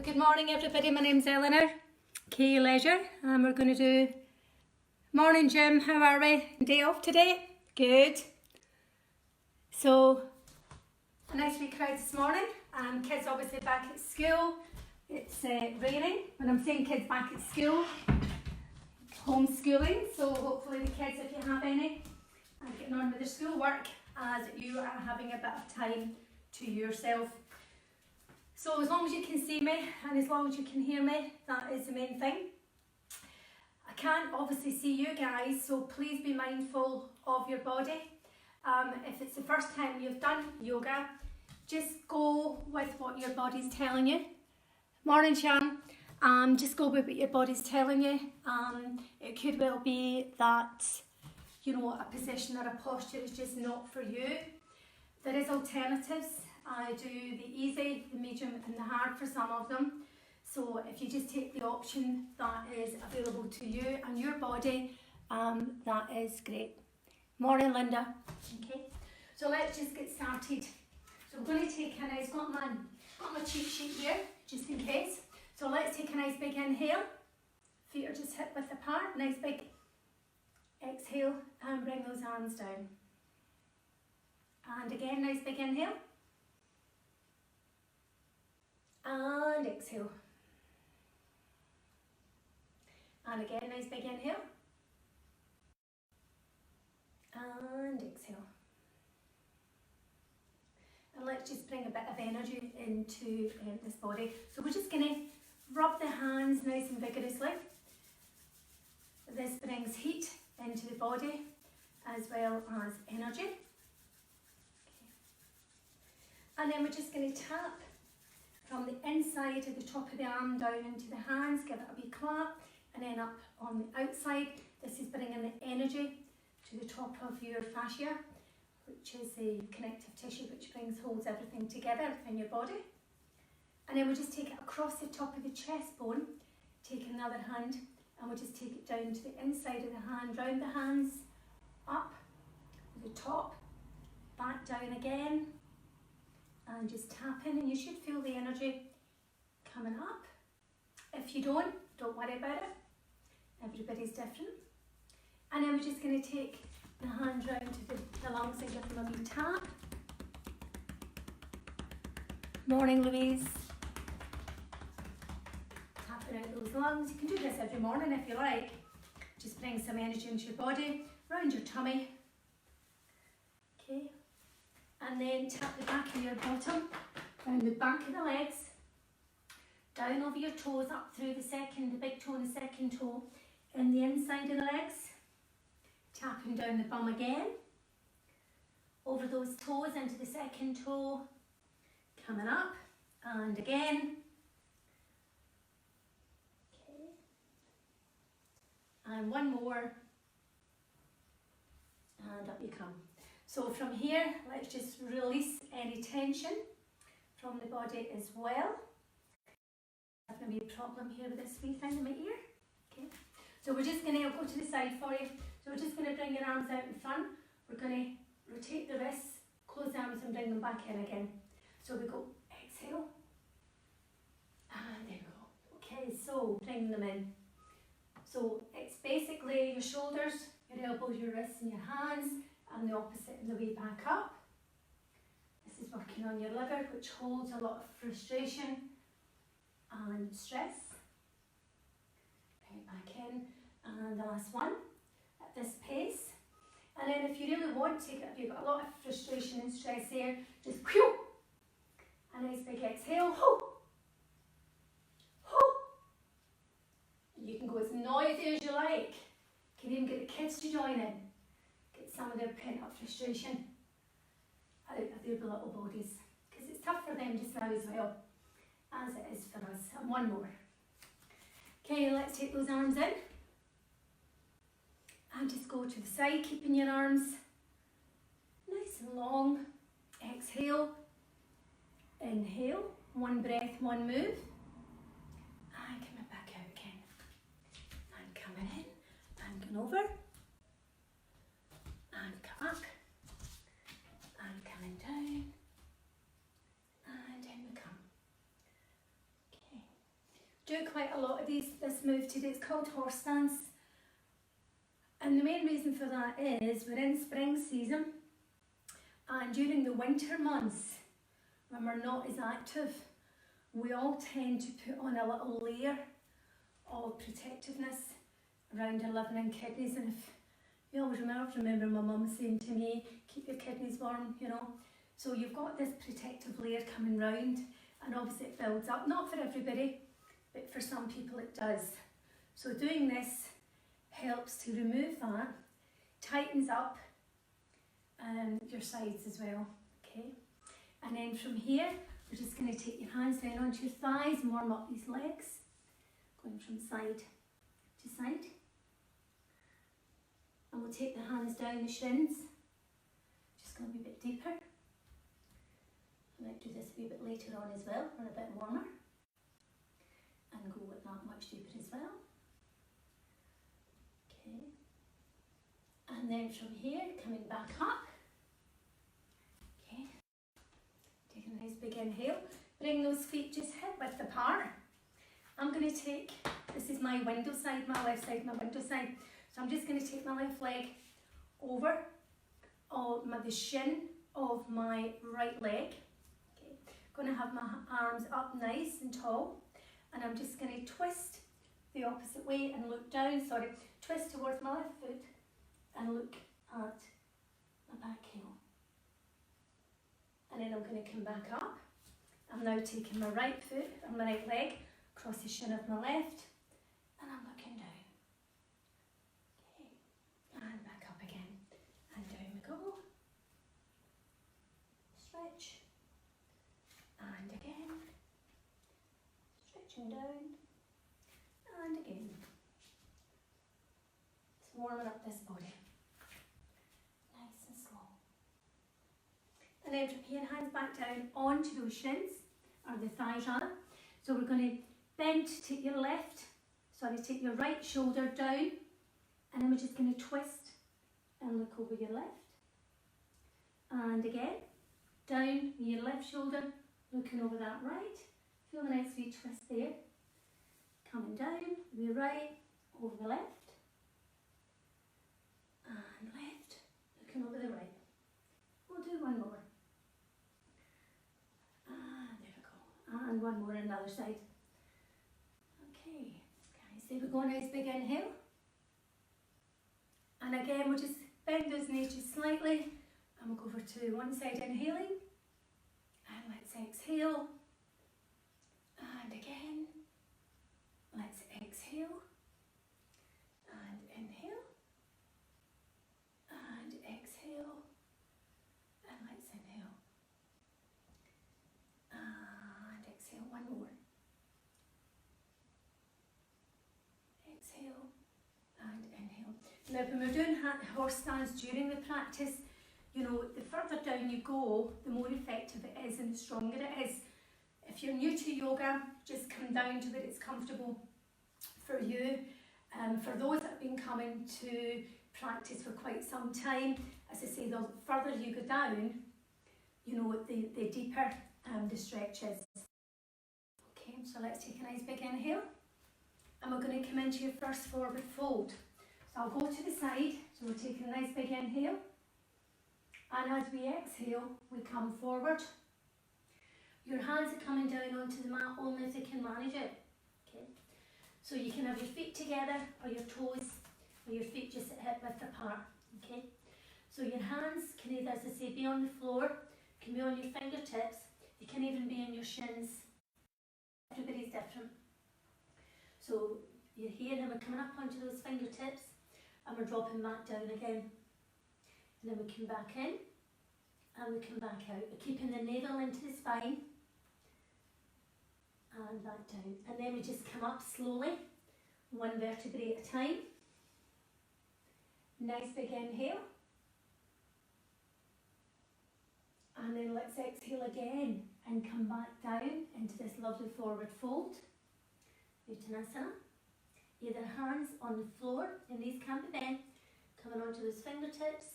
Good morning everybody, my name's Eleanor, K Leisure, and we're going to do morning gym. How are we? Day off today? Good. So, a nice wee crowd this morning. Kids obviously back at school. It's raining. When I'm saying kids back at school, homeschooling, so hopefully the kids, if you have any, are getting on with their schoolwork as you are having a bit of time to yourself. So as long as you can see me and as long as you can hear me, that is the main thing. I can't obviously see you guys, so please be mindful of your body. If it's the first time you've done yoga, just go with what your body's telling you. Morning, Shan. Just go with what your body's telling you. It could well be that, you know, a position or a posture is just not for you. There is alternatives. I do the easy, the medium and the hard for some of them. So if you just take the option that is available to you and your body, that is great. Morning, Linda. Okay, so let's just get started. So we're going to take a nice, got my cheat sheet here, just in case. So let's take a nice big inhale. Feet are just hip width apart. Nice big exhale and bring those arms down. And again, nice big inhale. And exhale. And again, nice big inhale. And exhale. And let's just bring a bit of energy into this body. So we're just going to rub the hands nice and vigorously. This brings heat into the body as well as energy. Okay. And then we're just going to tap from the inside to the top of the arm down into the hands, give it a wee clap, and then up on the outside. This is bringing the energy to the top of your fascia, which is the connective tissue which holds everything together in your body. And then we'll just take it across the top of the chest bone, take another hand, and we'll just take it down to the inside of the hand, round the hands, up to the top, back down again, and just tap in, and you should feel the energy coming up. If you don't worry about it. Everybody's different. And then we're just going to take the hand round to the lungs and give them a wee tap. Morning, Louise. Tapping out those lungs. You can do this every morning if you like. Just bring some energy into your body, round your tummy. Okay. And then tap the back of your bottom, down the back of the legs, down over your toes, up through the big toe and the second toe, in the inside of the legs, tapping down the bum again, over those toes into the second toe, coming up, and again. Okay. And one more, and up you come. So from here, let's just release any tension from the body as well. There's going to be a problem here with this wee thing in my ear. Okay. So we're just going to, I'll go to the side for you. So we're just going to bring your arms out in front. We're going to rotate the wrists, close the arms and bring them back in again. So we go exhale. And there we go. Okay, so bring them in. So it's basically your shoulders, your elbows, your wrists and your hands. And the opposite in the way back up. This is working on your liver, which holds a lot of frustration and stress. Right back in, and the last one at this pace. And then if you really want to take it, if you've got a lot of frustration and stress there, just whew, a nice big exhale. Ho, ho. You can go as noisy as you like. You can even get the kids to join in. Some of their pent-up frustration out of their little bodies, because it's tough for them just now as well as it is for us. And one more. Okay, let's take those arms in and just go to the side, keeping your arms nice and long. Exhale, inhale, one breath, one move, and coming back out again, and coming in and going over. And come up, and coming down, and in we come. Okay. this move today. It's called horse stance. And the main reason for that is we're in spring season, and during the winter months, when we're not as active, we all tend to put on a little layer of protectiveness around our liver and kidneys. And if you always remember my mum saying to me, keep your kidneys warm, you know. So you've got this protective layer coming round, and obviously it builds up, not for everybody, but for some people it does. So doing this helps to remove that, tightens up your sides as well, okay? And then from here, we're just going to take your hands down onto your thighs and warm up these legs, going from side to side. And we'll take the hands down the shins, just going to be a bit deeper. I might do this a wee bit later on as well, or a bit warmer, and go with that much deeper as well. Okay, and then from here, coming back up. Okay, take a nice big inhale. Bring those feet just hip width apart. I'm going to take, this is my window side, my left side, my window side. So I'm just going to take my left leg over the shin of my right leg. Okay, going to have my arms up nice and tall, and I'm just going to twist the opposite way and look down, twist towards my left foot and look at my back heel. And then I'm going to come back up. I'm now taking my right foot and my right leg across the shin of my left, and I'm looking down. Okay, and back up again, and down we go. Stretch, and again, stretching down, and again. It's warming up this body, nice and slow. And then from here, hands back down onto those shins, or the thighs rather. So we're going to bend, take your take your right shoulder down, and then we're just going to twist and look over your left. And again, down your left shoulder, looking over that right. Feel the nice wee twist there. Coming down, the right, over the left. And left, looking over the right. We'll do one more. And there we go. And one more on the other side. Okay, guys, there we go, nice big inhale. And again, we'll just bend those knees just slightly, and we'll go over to one side inhaling. And let's exhale. And again, let's exhale. And inhale. And exhale. And let's inhale. And exhale, one more. Exhale and inhale. Now when we're doing horse stance during the practice, you know, the further down you go, the more effective it is and the stronger it is. If you're new to yoga, just come down to where it's comfortable for you. For those that have been coming to practice for quite some time, as I say, the further you go down, you know, the deeper the stretch is. Okay, so let's take a nice big inhale. And we're going to come into your first forward fold. So I'll go to the side, so we're taking a nice big inhale. And as we exhale, we come forward. Your hands are coming down onto the mat only if you can manage it. Okay, so you can have your feet together, or your toes, or your feet just hip width apart. Okay, so your hands can either, as I say, be on the floor, can be on your fingertips, they can even be on your shins. Everybody's different. So you're here, and then we're coming up onto those fingertips, and we're dropping back down again. And then we come back in, and we come back out. We're keeping the navel into the spine, and back down. And then we just come up slowly, one vertebrae at a time. Nice big inhale. And then let's exhale again, and come back down into this lovely forward fold. Uttanasana. Either hands on the floor, and these can't be bent, coming onto those fingertips,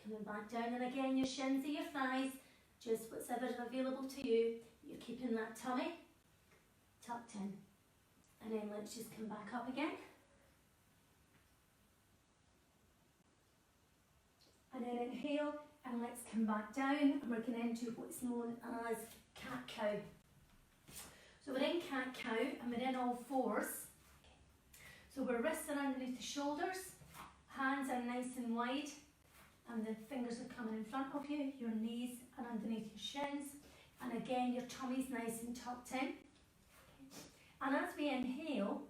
coming back down, and again your shins or your thighs, just whatever's available to you. You're keeping that tummy tucked in. And then let's just come back up again. And then inhale, and let's come back down, and we're going into what's known as cat-cow. So we're in cat-cow, and we're in all fours. So we're wrists are underneath the shoulders, hands are nice and wide, and the fingers are coming in front of you, your knees are underneath your shins, and again your tummy's nice and tucked in. And as we inhale,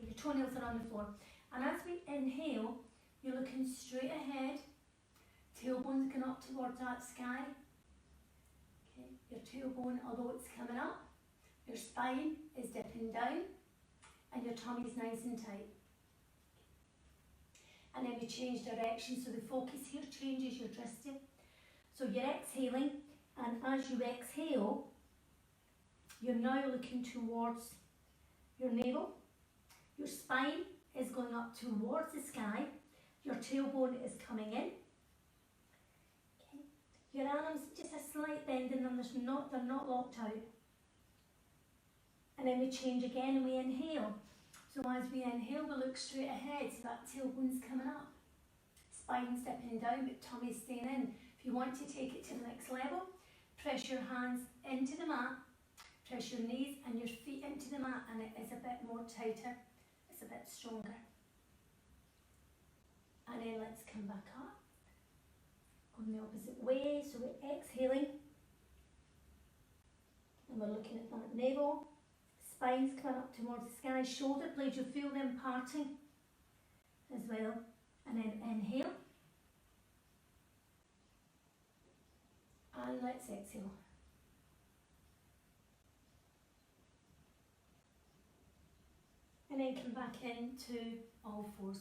your toenails are on the floor, and as we inhale, you're looking straight ahead, tailbone's going up towards that sky. Okay. Your tailbone, although it's coming up, your spine is dipping down, and your tummy's nice and tight. And then we change direction, so the focus here changes your drifting. So you're exhaling, and as you exhale, you're now looking towards your navel. Your spine is going up towards the sky. Your tailbone is coming in. Okay. Your arms, just a slight bend in them, they're not locked out. And then we change again and we inhale. So as we inhale, we look straight ahead, so that tailbone's coming up. Spine's dipping down, but tummy's staying in. If you want to take it to the next level, press your hands into the mat, press your knees and your feet into the mat, and it is a bit more tighter, it's a bit stronger. And then let's come back up, on the opposite way, so we're exhaling, and we're looking at that navel. Spine's coming up towards the sky, shoulder blades, you'll feel them parting as well. And then inhale. And let's exhale. And then come back into all fours.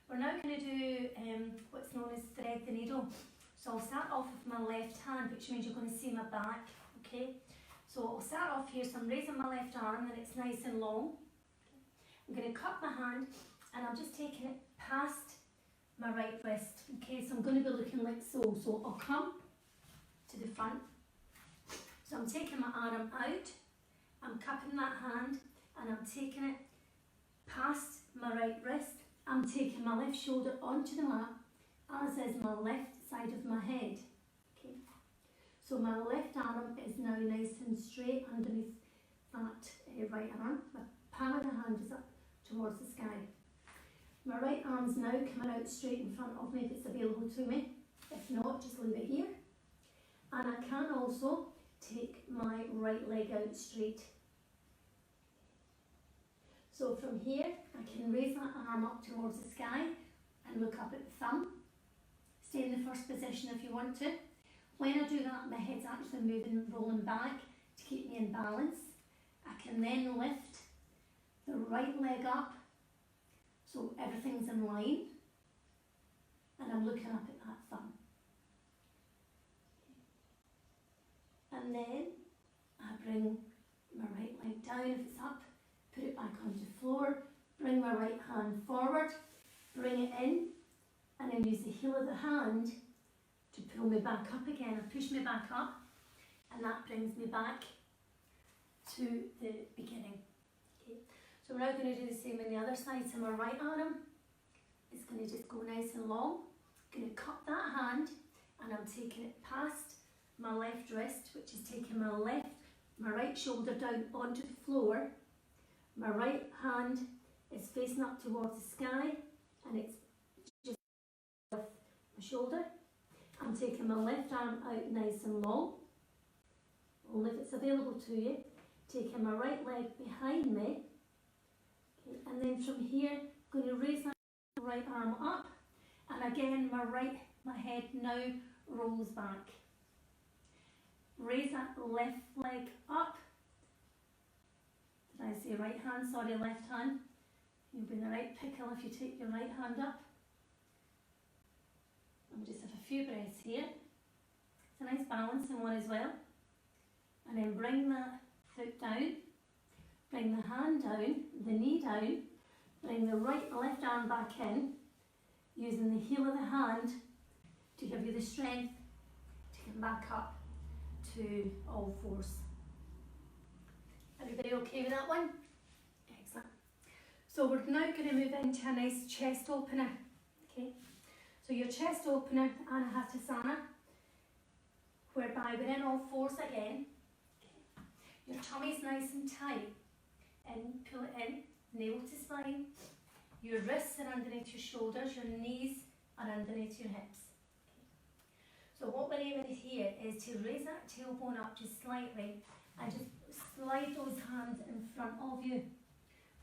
We're now going to do what's known as thread the needle. So I'll start off with my left hand, which means you're going to see my back, okay? So I'll start off here, so I'm raising my left arm and it's nice and long. I'm going to cup my hand and I'm just taking it past my right wrist. Okay, so I'm going to be looking like so. So I'll come to the front. So I'm taking my arm out, I'm cupping that hand and I'm taking it past my right wrist. I'm taking my left shoulder onto the mat, as is my left side of my head. So my left arm is now nice and straight underneath that right arm. My palm of the hand is up towards the sky. My right arm's now coming out straight in front of me if it's available to me. If not, just leave it here. And I can also take my right leg out straight. So from here, I can raise that arm up towards the sky and look up at the thumb. Stay in the first position if you want to. When I do that, my head's actually moving, rolling back to keep me in balance. I can then lift the right leg up so everything's in line, and I'm looking up at that thumb. And then I bring my right leg down if it's up, put it back onto the floor, bring my right hand forward, bring it in, and then use the heel of the hand to pull me back up again. I push me back up, and that brings me back to the beginning. Okay. So we're now going to do the same on the other side. So my right arm is going to just go nice and long. I'm going to cup that hand, and I'm taking it past my left wrist, which is taking my right shoulder down onto the floor. My right hand is facing up towards the sky, and it's just off my shoulder. I'm taking my left arm out nice and long, only if it's available to you. Taking my right leg behind me, okay, and then from here, I'm going to raise that right arm up, and again my head now rolls back. Raise that left leg up. Did I say right hand? Sorry, left hand. You'll be in the right pickle if you take your right hand up. And we just have a few breaths here. It's a nice balancing one as well. And then bring that foot down, bring the hand down, the knee down, bring the left arm back in, using the heel of the hand to give you the strength to come back up to all fours. Everybody okay with that one? Excellent. So we're now going to move into a nice chest opener. Okay, so your chest opener, Anahatasana, whereby we're in all fours again. Okay. Your tummy's nice and tight. In, pull it in, navel to spine. Your wrists are underneath your shoulders, your knees are underneath your hips. Okay. So what we're aiming here is to raise that tailbone up just slightly and just slide those hands in front of you,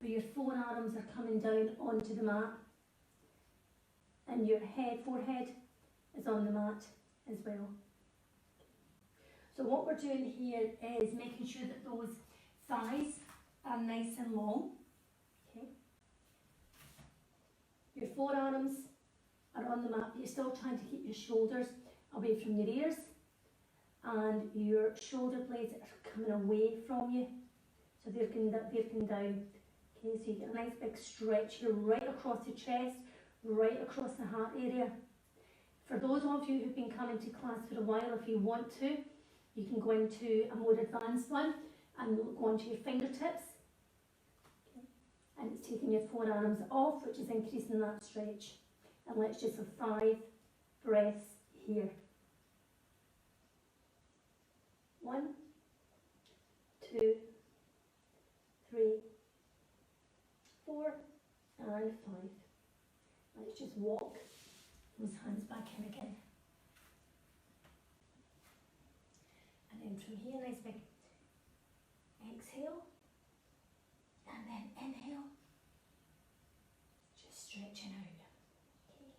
where your forearms are coming down onto the mat and your forehead is on the mat as well. So what we're doing here is making sure that those thighs are nice and long. Okay. Your forearms are on the mat, but you're still trying to keep your shoulders away from your ears, and your shoulder blades are coming away from you, so they're going down. Okay, so you get a nice big stretch here right across the chest, right across the heart area. For those of you who've been coming to class for a while, if you want to, you can go into a more advanced one and go onto your fingertips. Okay. And it's taking your forearms off, which is increasing that stretch. And let's just have 5 breaths here. 1, 2, 3, 4, and 5. Let's just walk those hands back in again. And then from here, nice big exhale. And then inhale. Just stretching out. Okay.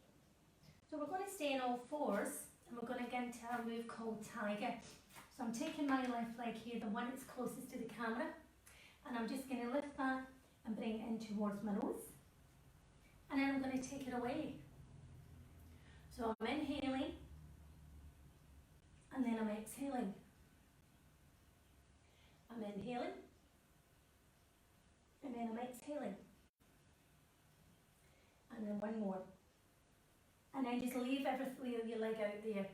So we're going to stay in all fours, and we're going to get into a move called tiger. So I'm taking my left leg here, the one that's closest to the camera, and I'm just going to lift that and bring it in towards my nose. And then I'm going to take it away. So I'm inhaling, and then I'm exhaling. I'm inhaling, and then I'm exhaling. And then one more. And then just leave your leg out there. Okay.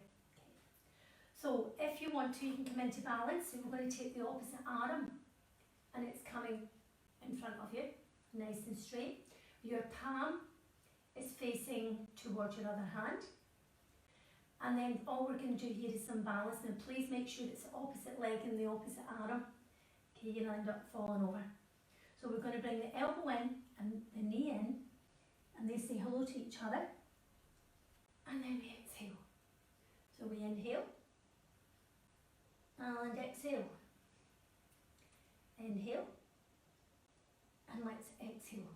So if you want to, you can come into balance. So we're going to take the opposite arm, and it's coming in front of you, nice and straight. Your palm is facing towards your other hand. And then all we're going to do here is some balance. Now please make sure it's the opposite leg and the opposite arm. Okay, you'll end up falling over. So we're going to bring the elbow in and the knee in, and they say hello to each other. And then we exhale. So we inhale and exhale. Inhale and let's exhale.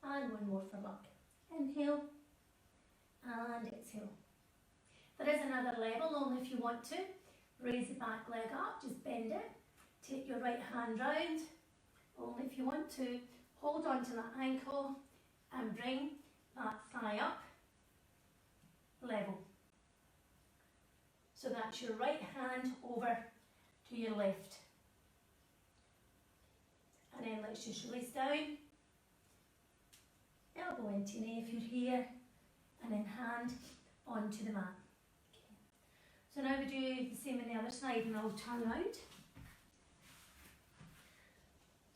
And one more for luck. Inhale and exhale. There is another level, only if you want to. Raise the back leg up, just bend it. Take your right hand round, only if you want to. Hold on to that ankle and bring that thigh up, level. So that's your right hand over to your left. And then let's just release down. Elbow into knee if you're here, and then hand onto the mat. Okay. So now we do the same on the other side, and I'll turn around.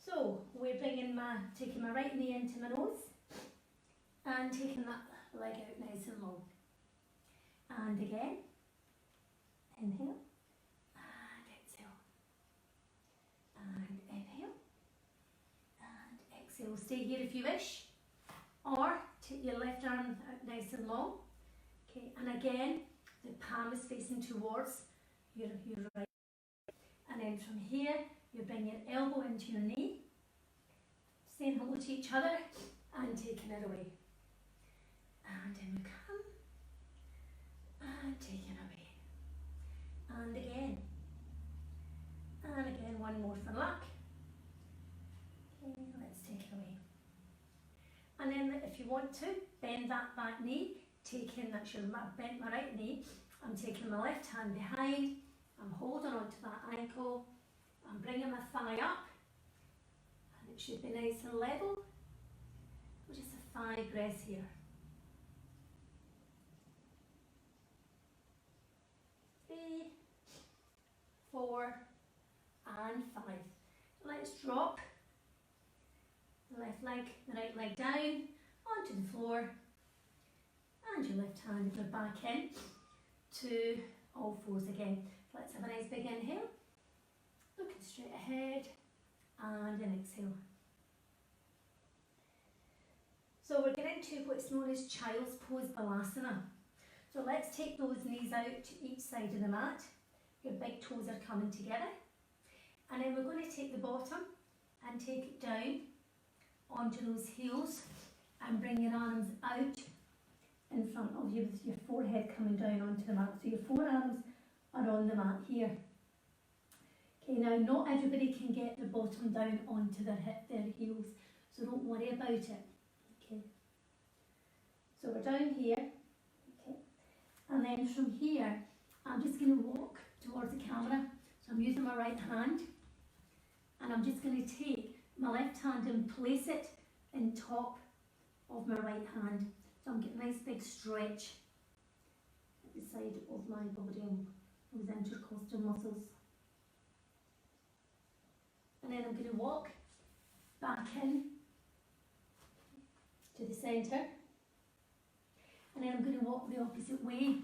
So we're taking my right knee into my nose, and taking that leg out nice and long. And again, inhale, and exhale, and inhale, and exhale. Stay here if you wish. Or take your left arm out nice and long. Okay, and again, the palm is facing towards your right. And then from here, you bring your elbow into your knee, saying hello to each other, and taking it away. And in we come, and taking it away. And again, one more for luck. Okay, let's take it away. And then if you want to, bend that back knee, that's your bent my right knee, I'm taking my left hand behind, I'm holding onto that ankle, I'm bringing my thigh up, and it should be nice and level. We'll just have 5 breaths here. 3, 4, and 5. Let's drop the left leg, the right leg down, onto the floor, and your left hand goes back in to all fours again. Let's have a nice big inhale, looking straight ahead, and an exhale. So we're getting into what's known as Child's Pose Balasana. So let's take those knees out to each side of the mat. Your big toes are coming together. And then we're going to take the bottom and take it down onto those heels and bring your arms out in front of you with your forehead coming down onto the mat. So your forearms are on the mat here. Okay, now not everybody can get the bottom down onto their heels, so don't worry about it. Okay, so we're down here, okay, and then from here I'm just going to walk towards the camera. So I'm using my right hand, and I'm just going to take my left hand and place it in top of my right hand. So I'm getting a nice big stretch at the side of my body and those intercostal muscles. And then I'm going to walk back in to the centre, and then I'm going to walk the opposite way.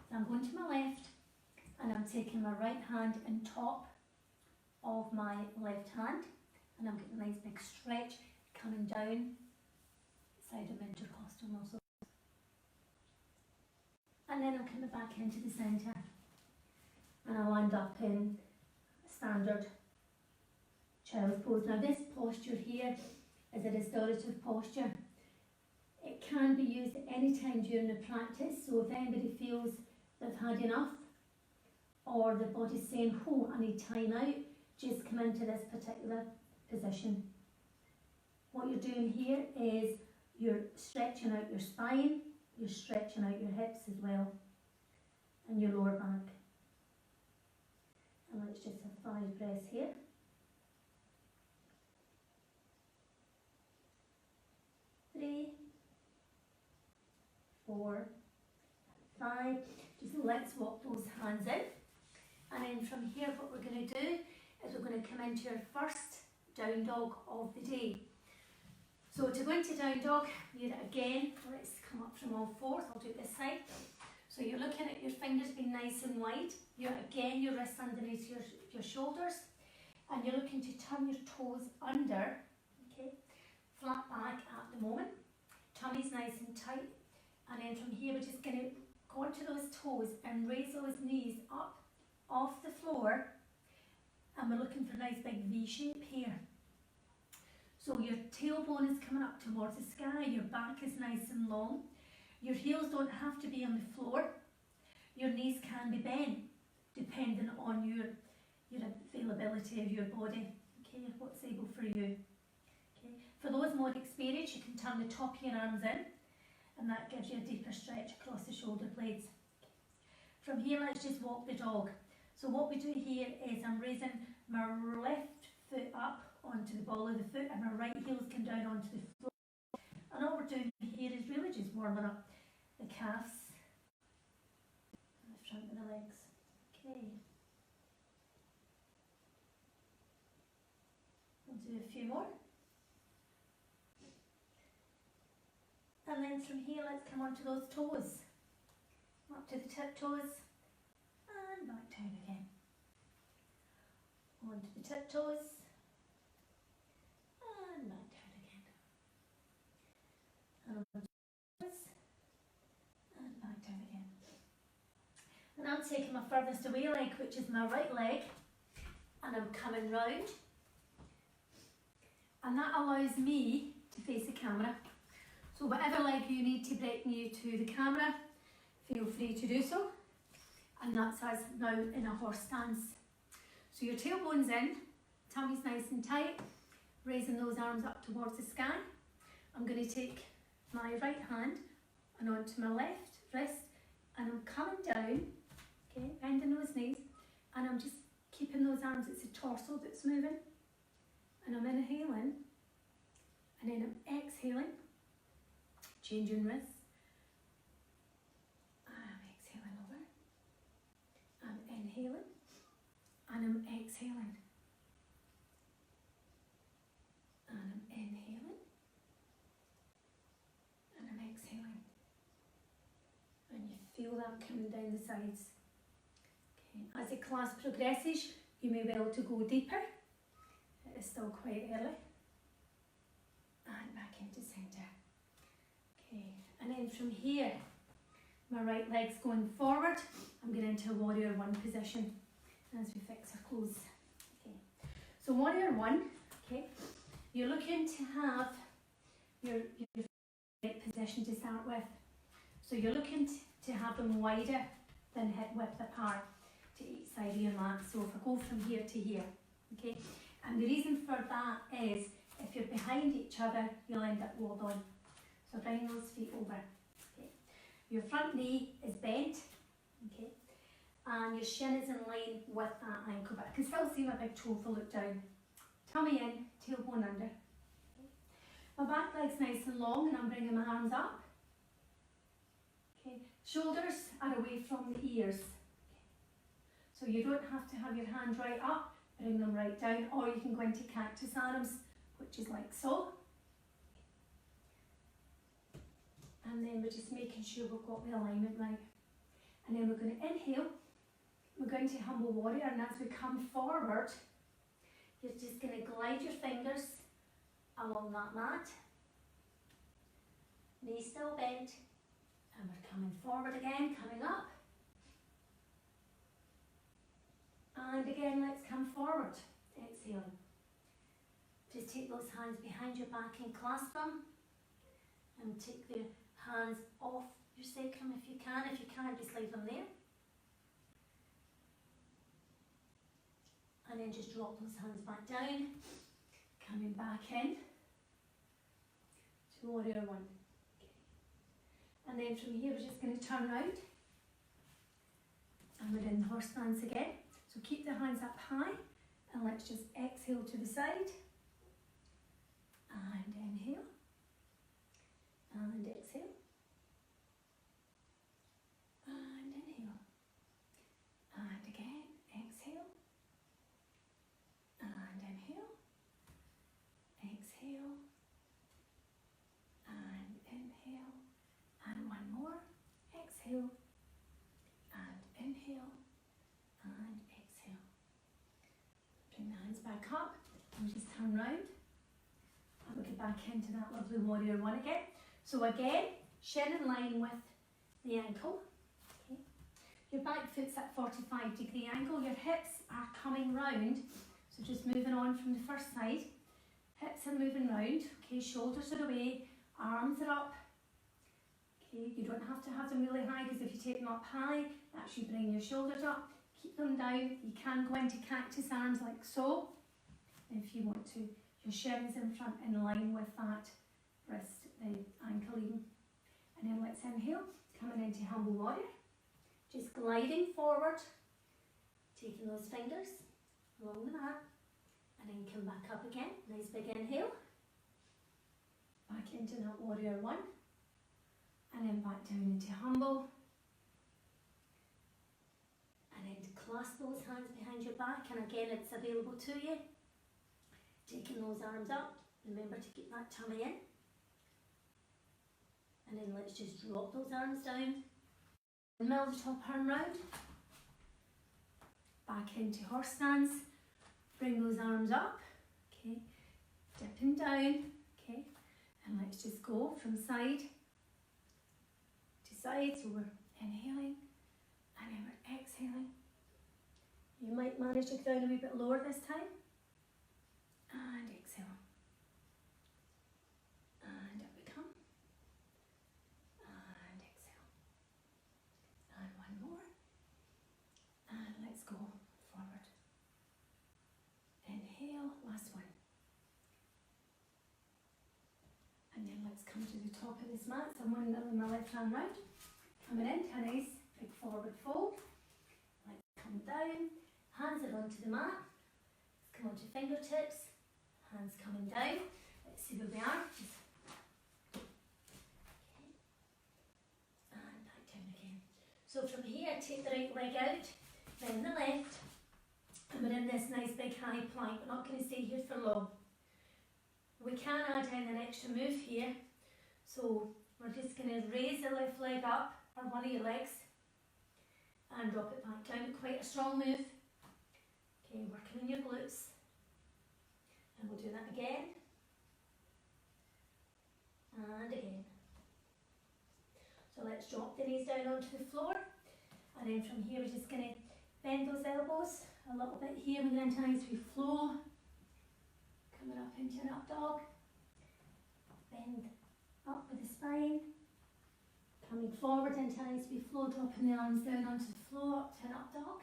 So I'm going to my left, and I'm taking my right hand on top of my left hand, and I'm getting a nice big stretch coming down the side of my intercostal muscles. And then I'm coming back into the centre, and I'll end up in standard child's pose. Now this posture here is a restorative posture. It can be used at any time during the practice, so if anybody feels they've had enough or the body's saying, oh, I need time out, just come into this particular position. What you're doing here is you're stretching out your spine, you're stretching out your hips as well, and your lower back. And let's just have 5 breaths here. 3, 4, 5. Just let's walk those hands in. And then from here what we're going to do is we're going to come into your first down dog of the day. So to go into down dog, you're again, let's come up from all fours. I'll do it this side. So you're looking at your fingers being nice and wide. You're again, your wrists underneath your shoulders. And you're looking to turn your toes under, okay, flat back at the moment. Tummy's nice and tight. And then from here we're just going to go onto those toes and raise those knees up off the floor. And we're looking for a nice big V shape here. So your tailbone is coming up towards the sky, your back is nice and long. Your heels don't have to be on the floor. Your knees can be bent, depending on your availability of your body, okay, what's able for you. Okay. For those more experienced, you can turn the top of your arms in, and that gives you a deeper stretch across the shoulder blades. From here, let's just walk the dog. So what we do here is I'm raising my left foot up onto the ball of the foot, and my right heel's come down onto the floor. And all we're doing here is really just warming up the calves and the front of the legs. Okay. We'll do a few more. And then from here, let's come onto those toes. Up to the tiptoes and back down again. Onto the tiptoes and back down again. And onto the toes and back down again. And I'm taking my furthest away leg, which is my right leg, and I'm coming round. And that allows me to face the camera. So whatever leg you need to bring you to the camera, feel free to do so. And that's us now in a horse stance. So your tailbone's in, tummy's nice and tight, raising those arms up towards the sky. I'm going to take my right hand and onto my left wrist, and I'm coming down, okay, bending those knees, and I'm just keeping those arms, it's the torso that's moving. And I'm inhaling, and then I'm exhaling, changing wrists. I'm exhaling over. I'm inhaling, and I'm exhaling. And I'm inhaling, that coming down the sides. Okay. As the class progresses, you may be able to go deeper. It is still quite early. And back into centre. Okay, and then from here, my right leg's going forward. I'm going into a warrior one position as we fix our clothes. Okay, so warrior one, okay, you're looking to have your right position to start with. So you're looking to have them wider than hip width apart to each side of your mat. So if I go from here to here, okay, and the reason for that is if you're behind each other, you'll end up wobbling. So bring those feet over. Okay. Your front knee is bent, okay, and your shin is in line with that ankle, but I can still see my big toe if I look down. Tummy in, tailbone under. Okay. My back leg's nice and long, and I'm bringing my arms up. Okay. Shoulders are away from the ears. Okay. So you don't have to have your hands right up, bring them right down, or you can go into cactus arms, which is like so. And then we're just making sure we've got the alignment right. And then we're going to inhale, we're going to humble warrior, and as we come forward, you're just going to glide your fingers along that mat. Knees still bent, and we're coming forward again, coming up. And again, let's come forward, exhaling. Just take those hands behind your back and clasp them, and take the hands off your sacrum if you can. If you can't, just leave them there. And then just drop those hands back down, coming back in to warrior one. Okay. And then from here, we're just going to turn round, and we're in the horse stance again. So keep the hands up high, and let's just exhale to the side, and inhale, and exhale, and inhale, and again, exhale, and inhale, exhale, and inhale, and one more, exhale, and inhale, and exhale. Bring the hands back up, and just turn round, and we'll get back into that lovely warrior one again. So again, shin in line with the ankle. Okay. Your back foot's at 45-degree angle. Your hips are coming round. So just moving on from the first side. Hips are moving round. Okay, shoulders are away, arms are up. Okay, you don't have to have them really high, because if you take them up high, that should bring your shoulders up. Keep them down. You can go into cactus arms like so, if you want to. Your shin's in front in line with that wrist, the ankle even. And then let's inhale, coming into humble warrior. Just gliding forward, taking those fingers along the mat, and then come back up again. Nice big inhale. Back into that warrior one, and then back down into humble. And then to clasp those hands behind your back, and again it's available to you. Taking those arms up, remember to keep that tummy in. And then let's just drop those arms down. Middle of the top arm round. Back into horse stance. Bring those arms up. Okay. Dipping down. Okay. And let's just go from side to side. So we're inhaling, and then we're exhaling. You might manage to go down a wee bit lower this time. And exhale. And up we come. And exhale. And one more. And let's go forward. Inhale, last one. And then let's come to the top of this mat. So I'm going to my left hand round. Coming in, a nice big forward fold. Let's come down. Hands are onto the mat. Let's come onto fingertips. Hands coming down. Let's see where we are. Okay. And back down again. So from here, take the right leg out, then the left, and we're in this nice big high plank. We're not going to stay here for long. We can add in an extra move here. So we're just going to raise the left leg up, or one of your legs, and drop it back down. Quite a strong move. Okay, working on your glutes. And we'll do that again. And again. So let's drop the knees down onto the floor. And then from here we're just going to bend those elbows a little bit here. We're going to nice we flow. Coming up into an up dog. Bend up with the spine. Coming forward into nice we flow, dropping the arms down onto the floor, up to an up dog.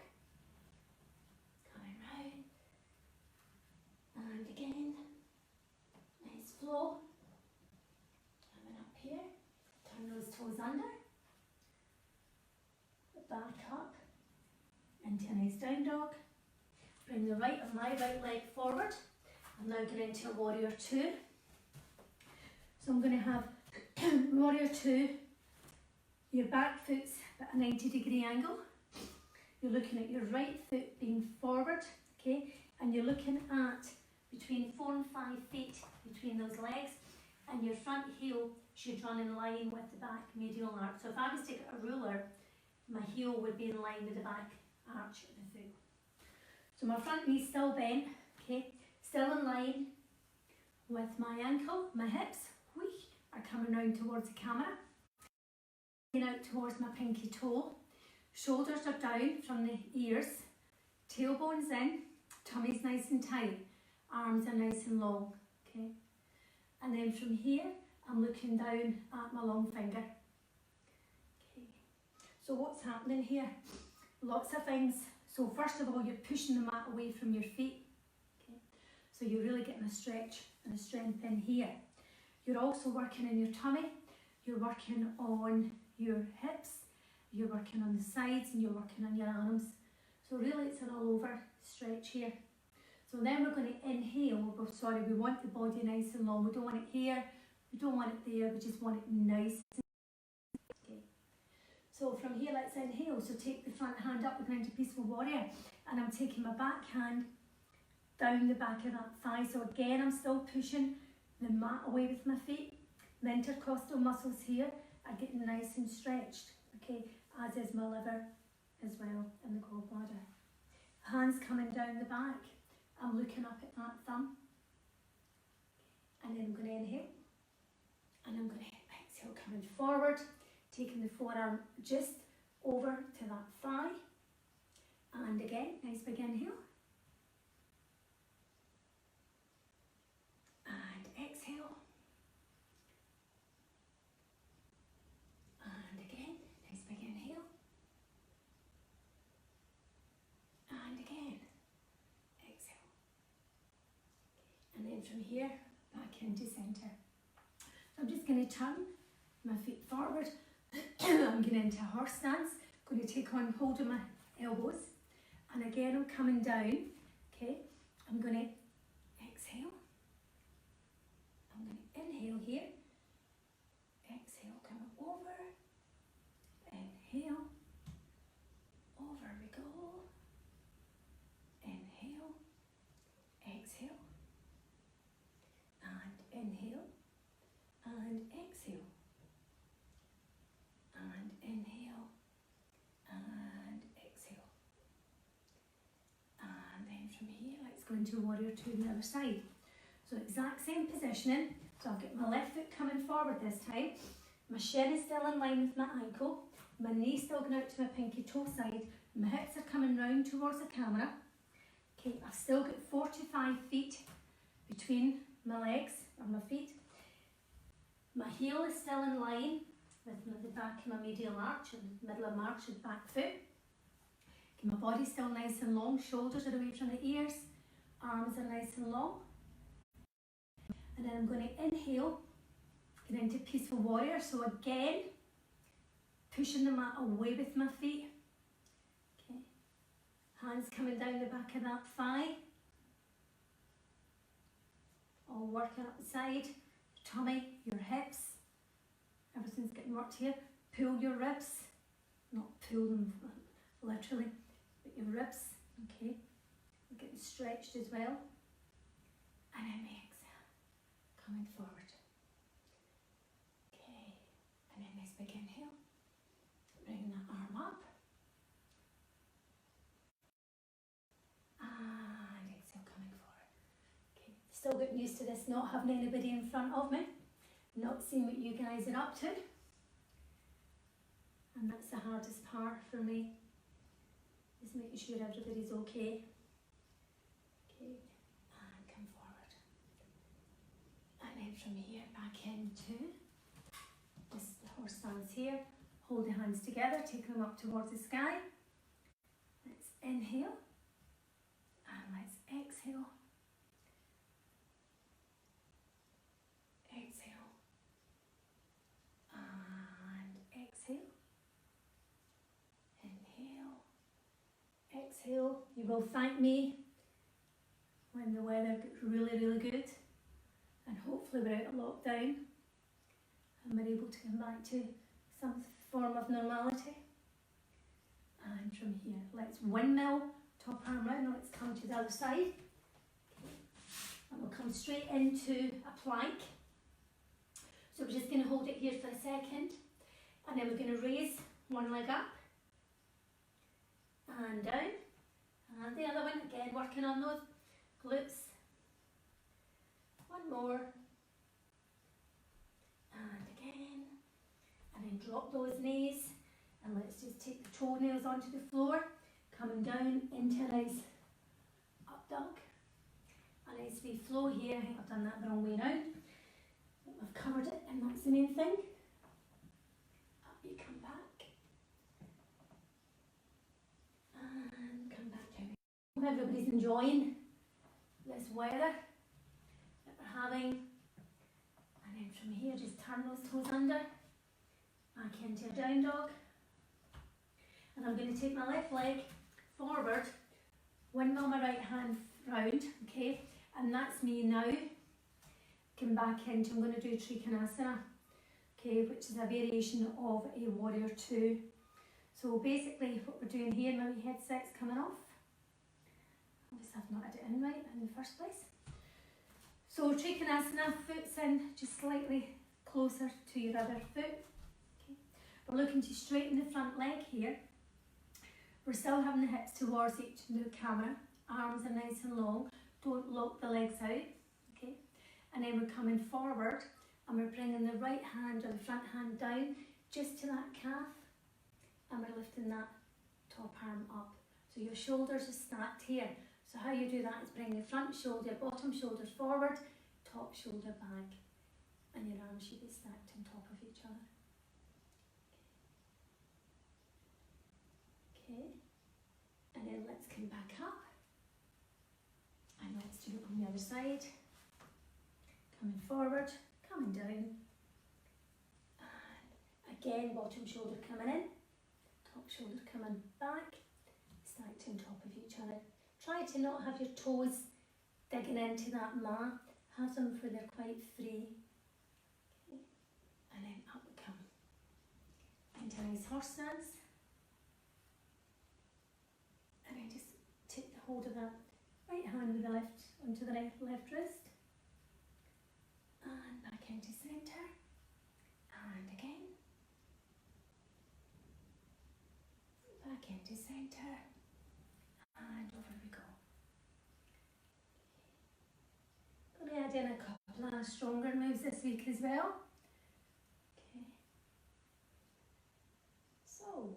Coming round. And again. Nice flow. Coming up here. Turn those toes under. Back up. Into a nice down dog. Bring the right of my right leg forward. I'm now going into a warrior two. So I'm going to have warrior two. Your back foot's at a 90-degree angle. You're looking at your right foot being forward, okay? And you're looking at between 4 and 5 feet between those legs, and your front heel should run in line with the back medial arch. So if I was to get a ruler, my heel would be in line with the back arch of the foot. So my front knee's still bent, okay? Still in line with my ankle, my hips, whoosh, are coming round towards the camera. Out towards my pinky toe. Shoulders are down from the ears. Tailbones in. Tummy's nice and tight. Arms are nice and long. Okay. And then from here, I'm looking down at my long finger. Okay. So what's happening here? Lots of things. So first of all, you're pushing the mat away from your feet. Okay. So you're really getting a stretch and a strength in here. You're also working in your tummy. You're working on your hips, you're working on the sides, and you're working on your arms. So really it's an all over stretch here. So then we're going to inhale. We want the body nice and long. We don't want it here, we don't want it there, we just want it nice. Okay. So from here, let's inhale. So take the front hand up, we're going into peaceful warrior, and I'm taking my back hand down the back of that thigh. So again, I'm still pushing the mat away with my feet. The intercostal muscles here are getting nice and stretched, okay, as is my liver as well, and the gallbladder. Hands coming down the back. I'm looking up at that thumb. And then I'm going to inhale. And I'm going to exhale, coming forward, taking the forearm just over to that thigh. And again, nice big inhale. And exhale. And again, nice big inhale. And again, exhale. And then from here, back into centre. So I'm just going to turn my feet forward. I'm going into a horse stance. I'm going to take on hold of my elbows. And again, I'm coming down. Okay, I'm going to exhale. I'm going to inhale here. Exhale, coming over. Inhale. Over we go. Inhale. Exhale. And inhale. And exhale. And inhale. And exhale. And then from here, let's go into warrior two on the other side. So exact same positioning. So I've got my left foot coming forward this time. My shin is still in line with my ankle. My knee's still going out to my pinky toe side. My hips are coming round towards the camera. Okay, I've still got 45 feet between my legs or my feet. My heel is still in line with the back of my medial arch, or the middle of my arch of the back foot. Okay, my body's still nice and long. Shoulders are away from the ears. Arms are nice and long. And then I'm going to inhale, get into peaceful warrior. So again, pushing the mat away with my feet. Okay. Hands coming down the back of that thigh. All working up the side. Your tummy, your hips. Everything's getting worked here. Pull your ribs. Not pull them literally, but your ribs. Okay. They're getting stretched as well. And then we exhale. Coming forward. Okay. And then nice big inhale. Bring that arm up. Still getting used to this, not having anybody in front of me, not seeing what you guys are up to. And that's the hardest part for me, is making sure everybody's okay. Okay, and come forward. And then from here back into this, the horse stance here. Hold the hands together, take them up towards the sky. Let's inhale and let's exhale. Exhale and exhale. Inhale, exhale. You will thank me when the weather gets really, really good, and hopefully we're out of lockdown and we're able to come back to some form of normality. And from here, let's windmill, top arm round. Now let's come to the other side. And we'll come straight into a plank. So we're just going to hold it here for a second, and then we're going to raise one leg up and down, and the other one, again working on those glutes. One more, and again, and then drop those knees, and let's just take the toenails onto the floor, coming down into a nice up dog. A nice wee flow here. I think I've done that the wrong way now. I've covered it, and that's the main thing. Up you come back. And come back down. Hope everybody's enjoying this weather that we're having. And then from here, just turn those toes under. Back into a down dog. And I'm going to take my left leg forward, windmill my right hand round, okay? And that's me now. Come back into, I'm going to do Trikonasana, okay, which is a variation of a warrior two. So basically what we're doing here, my wee headset's coming off. Obviously I've not had it in right in the first place. So Trikonasana, foot's in just slightly closer to your other foot. Okay. We're looking to straighten the front leg here. We're still having the hips towards the camera, arms are nice and long, don't lock the legs out. Okay. And then we're coming forward and we're bringing the right hand or the front hand down just to that calf, and we're lifting that top arm up. So your shoulders are stacked here. So how you do that is bring your front shoulder, bottom shoulders forward, top shoulder back, and your arms should be stacked on top of each other. Okay, and then let's come back up, and let's do it on the other side. Coming forward, coming down, and again bottom shoulder coming in, top shoulder coming back, stacked on top of each other. Try to not have your toes digging into that mat, have them where they're quite free. Okay. And then up we come into a nice horse stance, and then just take the hold of that right hand with the left onto the left wrist. And back into centre, and again, back into centre, and over we go. Going to add in a couple of stronger moves this week as well. Okay, so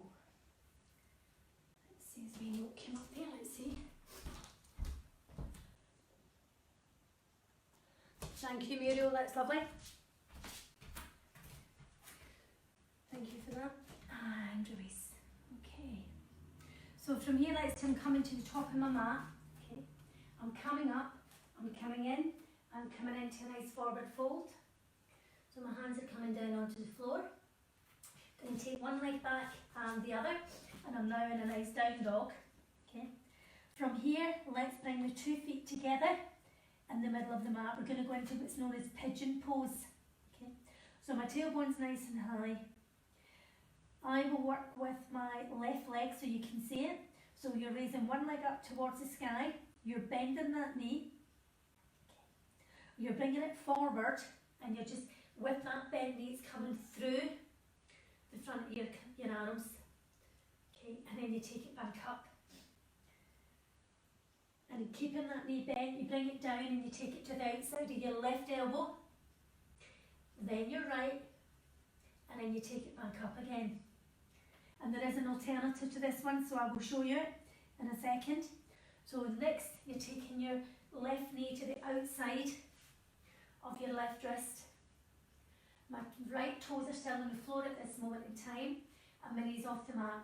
let's see as we note came up there, let's see. Thank you, Muriel, that's lovely. Thank you for that. And release. Okay. So from here, let's say I'm coming to the top of my mat. Okay. I'm coming up, I'm coming in, I'm coming into a nice forward fold. So my hands are coming down onto the floor. Going to take one leg back and the other, and I'm now in a nice down dog. Okay. From here, let's bring the 2 feet together in the middle of the mat. We're going to go into what's known as pigeon pose. Okay, so my tailbone's nice and high. I will work with my left leg so you can see it. So you're raising one leg up towards the sky, you're bending that knee, okay. You're bringing it forward, and you're just, with that bend knee, it's coming through the front of your arms. Okay, and then you take it back up. And keeping that knee bent, you bring it down and you take it to the outside of your left elbow, then your right, and then you take it back up again. And there is an alternative to this one, so I will show you it in a second. So next, you're taking your left knee to the outside of your left wrist. My right toes are still on the floor at this moment in time, and my knee's off the mat.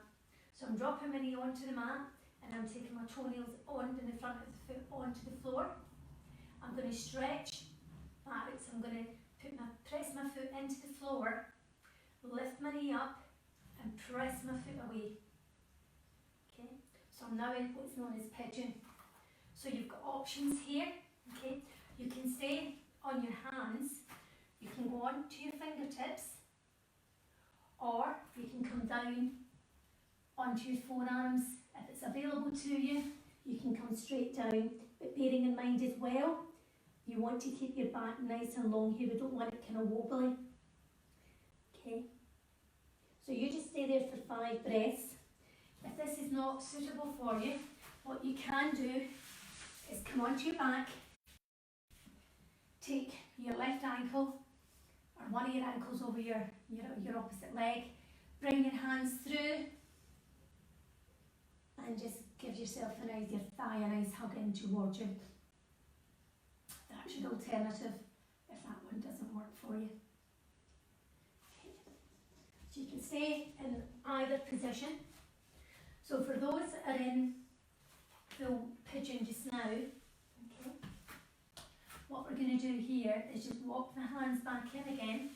So I'm dropping my knee onto the mat, and I'm taking my toenails on the front of the foot onto the floor. I'm going to stretch backwards. I'm going to press my foot into the floor, lift my knee up, and press my foot away. Okay, so I'm now in what's known as pigeon. So you've got options here. Okay, you can stay on your hands, you can go on to your fingertips, or you can come down onto your forearms. If it's available to you, you can come straight down, but bearing in mind as well, you want to keep your back nice and long here. We don't want it kind of wobbly. Okay, so you just stay there for 5 breaths. If this is not suitable for you, what you can do is come onto your back, take your left ankle or one of your ankles over your opposite leg, bring your hands through and just give yourself your thigh a nice hug in towards you. That's your alternative if that one doesn't work for you. Okay. So you can stay in either position. So for those that are in full pigeon just now, okay, what we're going to do here is just walk the hands back in again.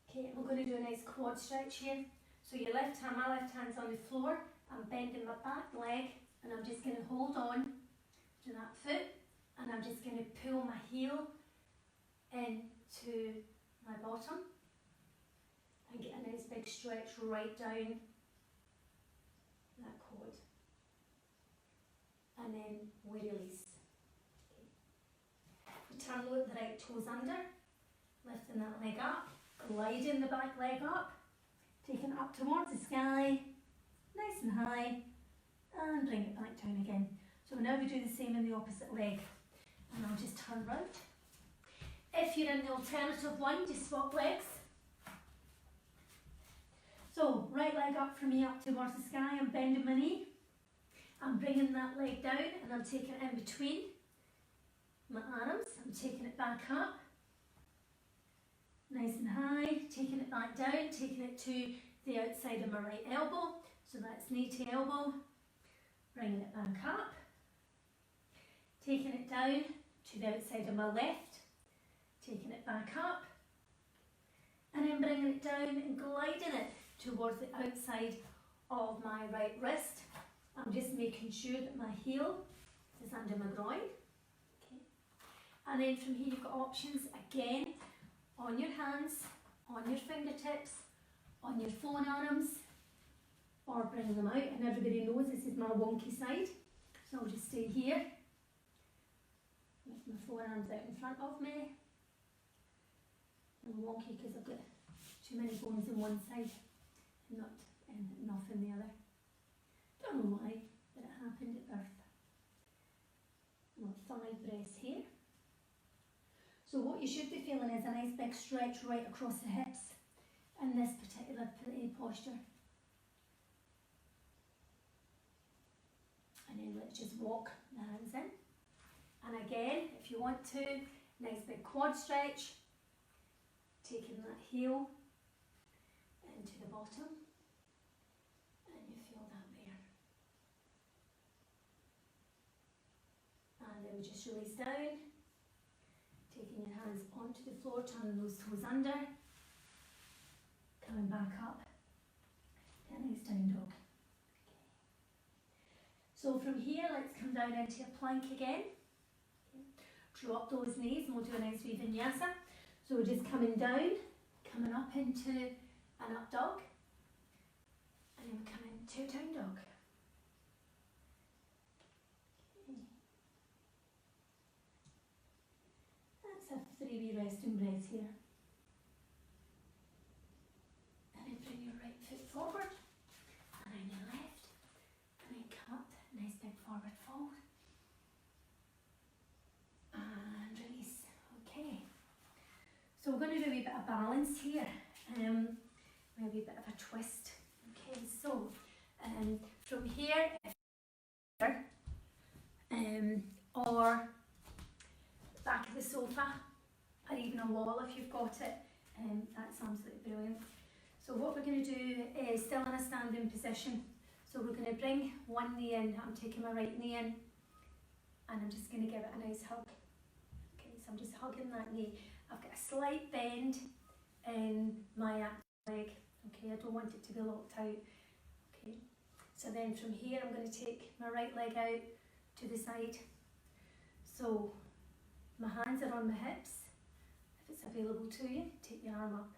Okay, we're going to do a nice quad stretch here. So your left hand, my left hand's on the floor, I'm bending my back leg, and I'm just going to hold on to that foot, and I'm just going to pull my heel into my bottom and get a nice big stretch right down that quad. And then we release. Okay. We turn the right toes under, lifting that leg up, gliding the back leg up, taking it up towards the sky, nice and high, and bring it back down again. So now we do the same in the opposite leg. And I'll just turn round. If you're in the alternative one, just swap legs. So right leg up for me up towards the sky, I'm bending my knee. I'm bringing that leg down and I'm taking it in between my arms. I'm taking it back up, nice and high, taking it back down, taking it to the outside of my right elbow. So that's knee to elbow, bringing it back up, taking it down to the outside of my left, taking it back up, and then bringing it down and gliding it towards the outside of my right wrist. I'm just making sure that my heel is under my groin. Okay. And then from here you've got options again, on your hands, on your fingertips, on your forearms, or bring them out. And everybody knows this is my wonky side, so I'll just stay here with my forearms out in front of me. I'm wonky because I've got too many bones in one side and not enough in the other. Don't know why, but it happened at birth. About 5 breaths here. So what you should be feeling is a nice big stretch right across the hips in this particular posture. And then let's just walk the hands in. And again, if you want to, nice big quad stretch, taking that heel into the bottom, and you feel that there. And then we just release down, taking your hands onto the floor, turning those toes under, coming back up, a nice down dog. Okay. So from here, let's come down into a plank again. Okay. Drop those knees and we'll do a nice wee vinyasa. So we're just coming down, coming up into an up dog, and then we come into a down dog. Okay. Let's have 3 wee resting breaths here. And then bring your right foot forward, and then your left, and then come up, nice big of balance here, maybe a bit of a twist. Okay, so from here, or back of the sofa, or even a wall if you've got it, that's absolutely brilliant. So what we're going to do is still in a standing position. So we're going to bring one knee in. I'm taking my right knee in, and I'm just going to give it a nice hug. Okay, so I'm just hugging that knee. I've got a slight bend in my leg. Okay, I don't want it to be locked out. Okay, so then from here I'm going to take my right leg out to the side. So my hands are on my hips. If it's available to you, take your arm up.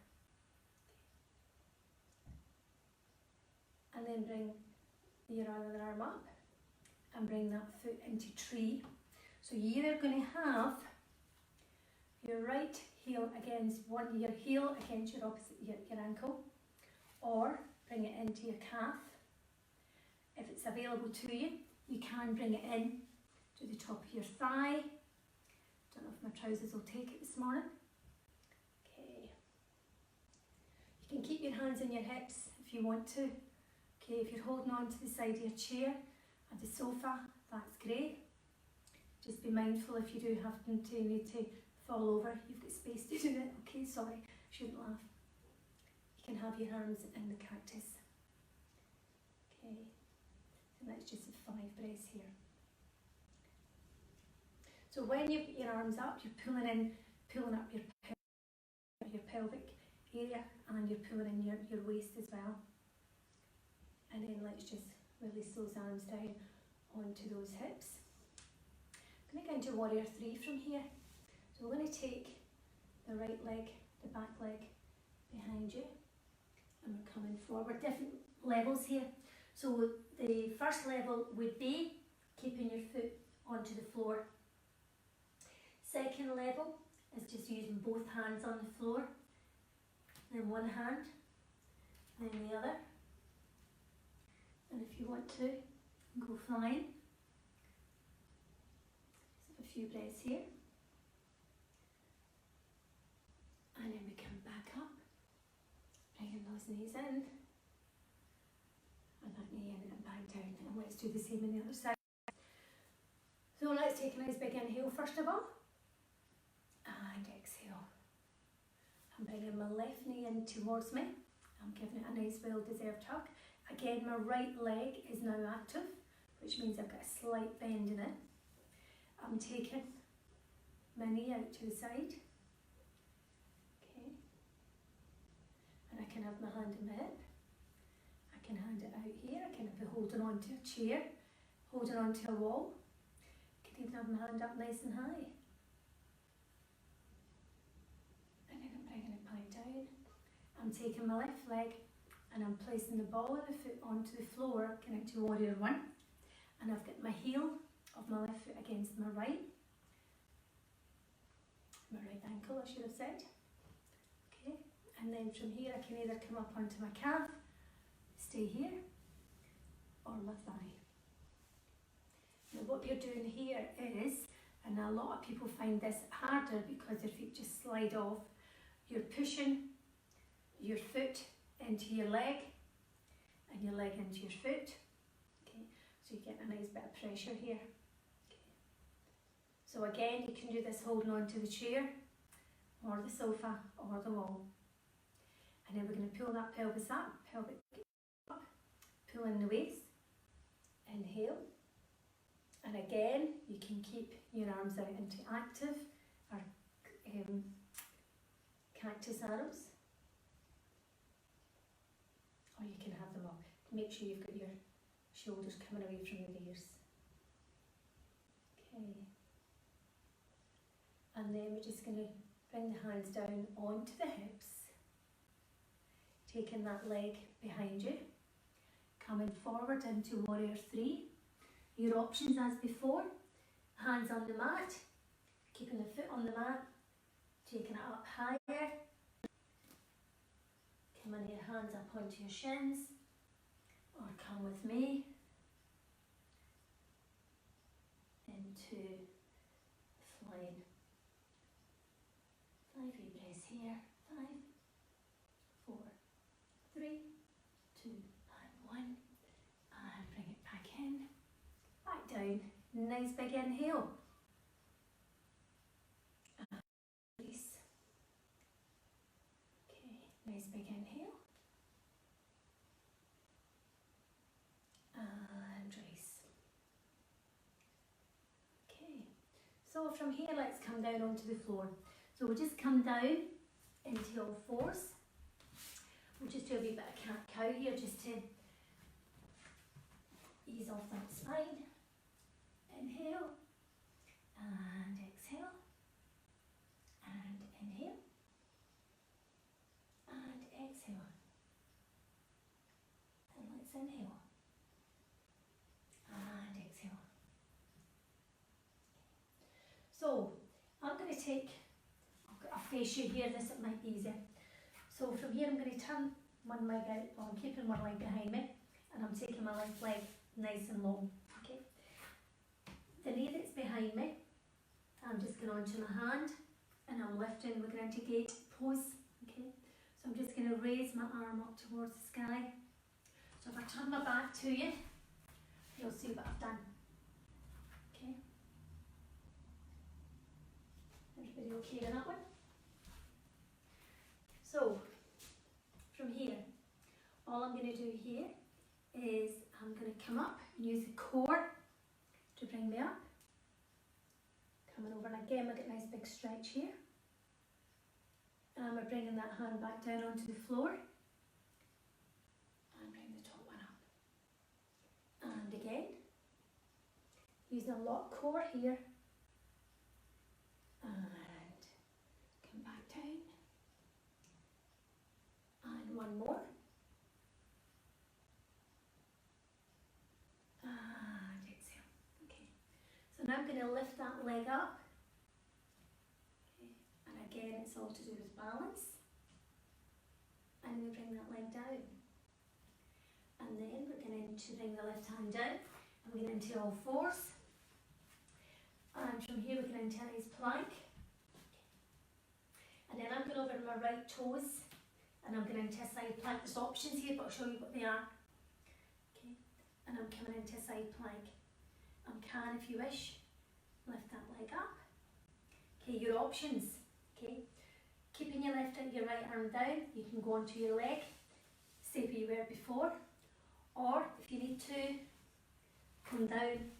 And then bring your other arm up and bring that foot into tree. So you're either going to have your right heel against your heel against your opposite your ankle, or bring it into your calf. If it's available to you, you can bring it in to the top of your thigh. Don't know if my trousers will take it this morning. Okay. You can keep your hands in your hips if you want to. Okay, if you're holding on to the side of your chair or the sofa, that's great. Just be mindful if you do happen to need to fall over, you've got space to do it. Okay, sorry, shouldn't laugh. You can have your arms in the cactus. Okay, and that's just 5 breaths here. So when you put your arms up, you're pulling up your pelvic area, and you're pulling in your waist as well. And then let's just release those arms down onto those hips. I'm going to go into warrior 3 from here. So we're going to take the right leg, the back leg behind you, and we're coming forward. Different levels here. So the first level would be keeping your foot onto the floor. Second level is just using both hands on the floor. Then one hand, then the other. And if you want to, go flying. Just have a few breaths here. And then we come back up, bringing those knees in, and that knee in and back down. And let's do the same on the other side. So let's take a nice big inhale first of all, and exhale. I'm bringing my left knee in towards me. I'm giving it a nice well-deserved hug. Again, my right leg is now active, which means I've got a slight bend in it. I'm taking my knee out to the side. Okay. And I can have my hand in my hip. I can hand it out here. I can be holding on to a chair, holding on to a wall. I can even have my hand up nice and high. And then I'm bringing it back down. I'm taking my left leg and I'm placing the ball of the foot onto the floor, connect to warrior 1. And I've got my heel of my left foot against my right ankle, I should have said. Okay, and then from here I can either come up onto my calf, stay here, or my thigh. Now what you're doing here is, and a lot of people find this harder because their feet just slide off, you're pushing your foot into your leg and your leg into your foot. Okay, so you get a nice bit of pressure here. Okay. So again, you can do this holding on to the chair or the sofa or the wall. And then we're going to pull that pelvis up, pelvic up, pull in the waist, inhale. And again, you can keep your arms out into active or cactus arrows. Or you can have them up. Make sure you've got your shoulders coming away from your ears. Okay. And then we're just going to bring the hands down onto the hips. Taking that leg behind you. Coming forward into warrior 3. Your options as before. Hands on the mat. Keeping the foot on the mat. Taking it up higher. Come on, your hands up onto your shins, or come with me into flying. 5 breaths here, 5, Nice big inhale. And release. Okay, nice big inhale. And release. Okay, so from here let's come down onto the floor. So we'll just come down into all fours. We'll just do a wee bit of cat-cow here just to ease off that spine. Inhale and exhale and inhale and exhale, and let's inhale and exhale. So I'm going to take, I'll face you here, this it might be easier. So from here I'm going to turn one leg out, well I'm keeping one leg behind me and I'm taking my left leg nice and long. Okay. The knee that's behind me, I'm just going onto my hand and I'm lifting, we're going into gate pose. Okay. So I'm just going to raise my arm up towards the sky. So if I turn my back to you, you'll see what I've done. Okay. Everybody okay with that one? So from here, all I'm going to do here is I'm going to come up and use the core to bring me up. Coming over, and again we get a nice big stretch here. And we're bringing that hand back down onto the floor. And bring the top one up. And again, using a lock core here. And come back down. And one more. And exhale. Okay. So now I'm going to lift that leg up. Okay. And again, it's all to do with balance. And we bring that leg down. And then we're going to bring the left hand down. And we're going into all fours. And from here we're going into a nice plank. And then I'm going over my right toes. And I'm going into a side plank. There's options here, but I'll show you what they are. Okay. And I'm coming into a side plank. Can, if you wish, lift that leg up. Okay, your options. Okay, keeping your left and your right arm down, you can go onto your leg, stay where you were before, or if you need to, come down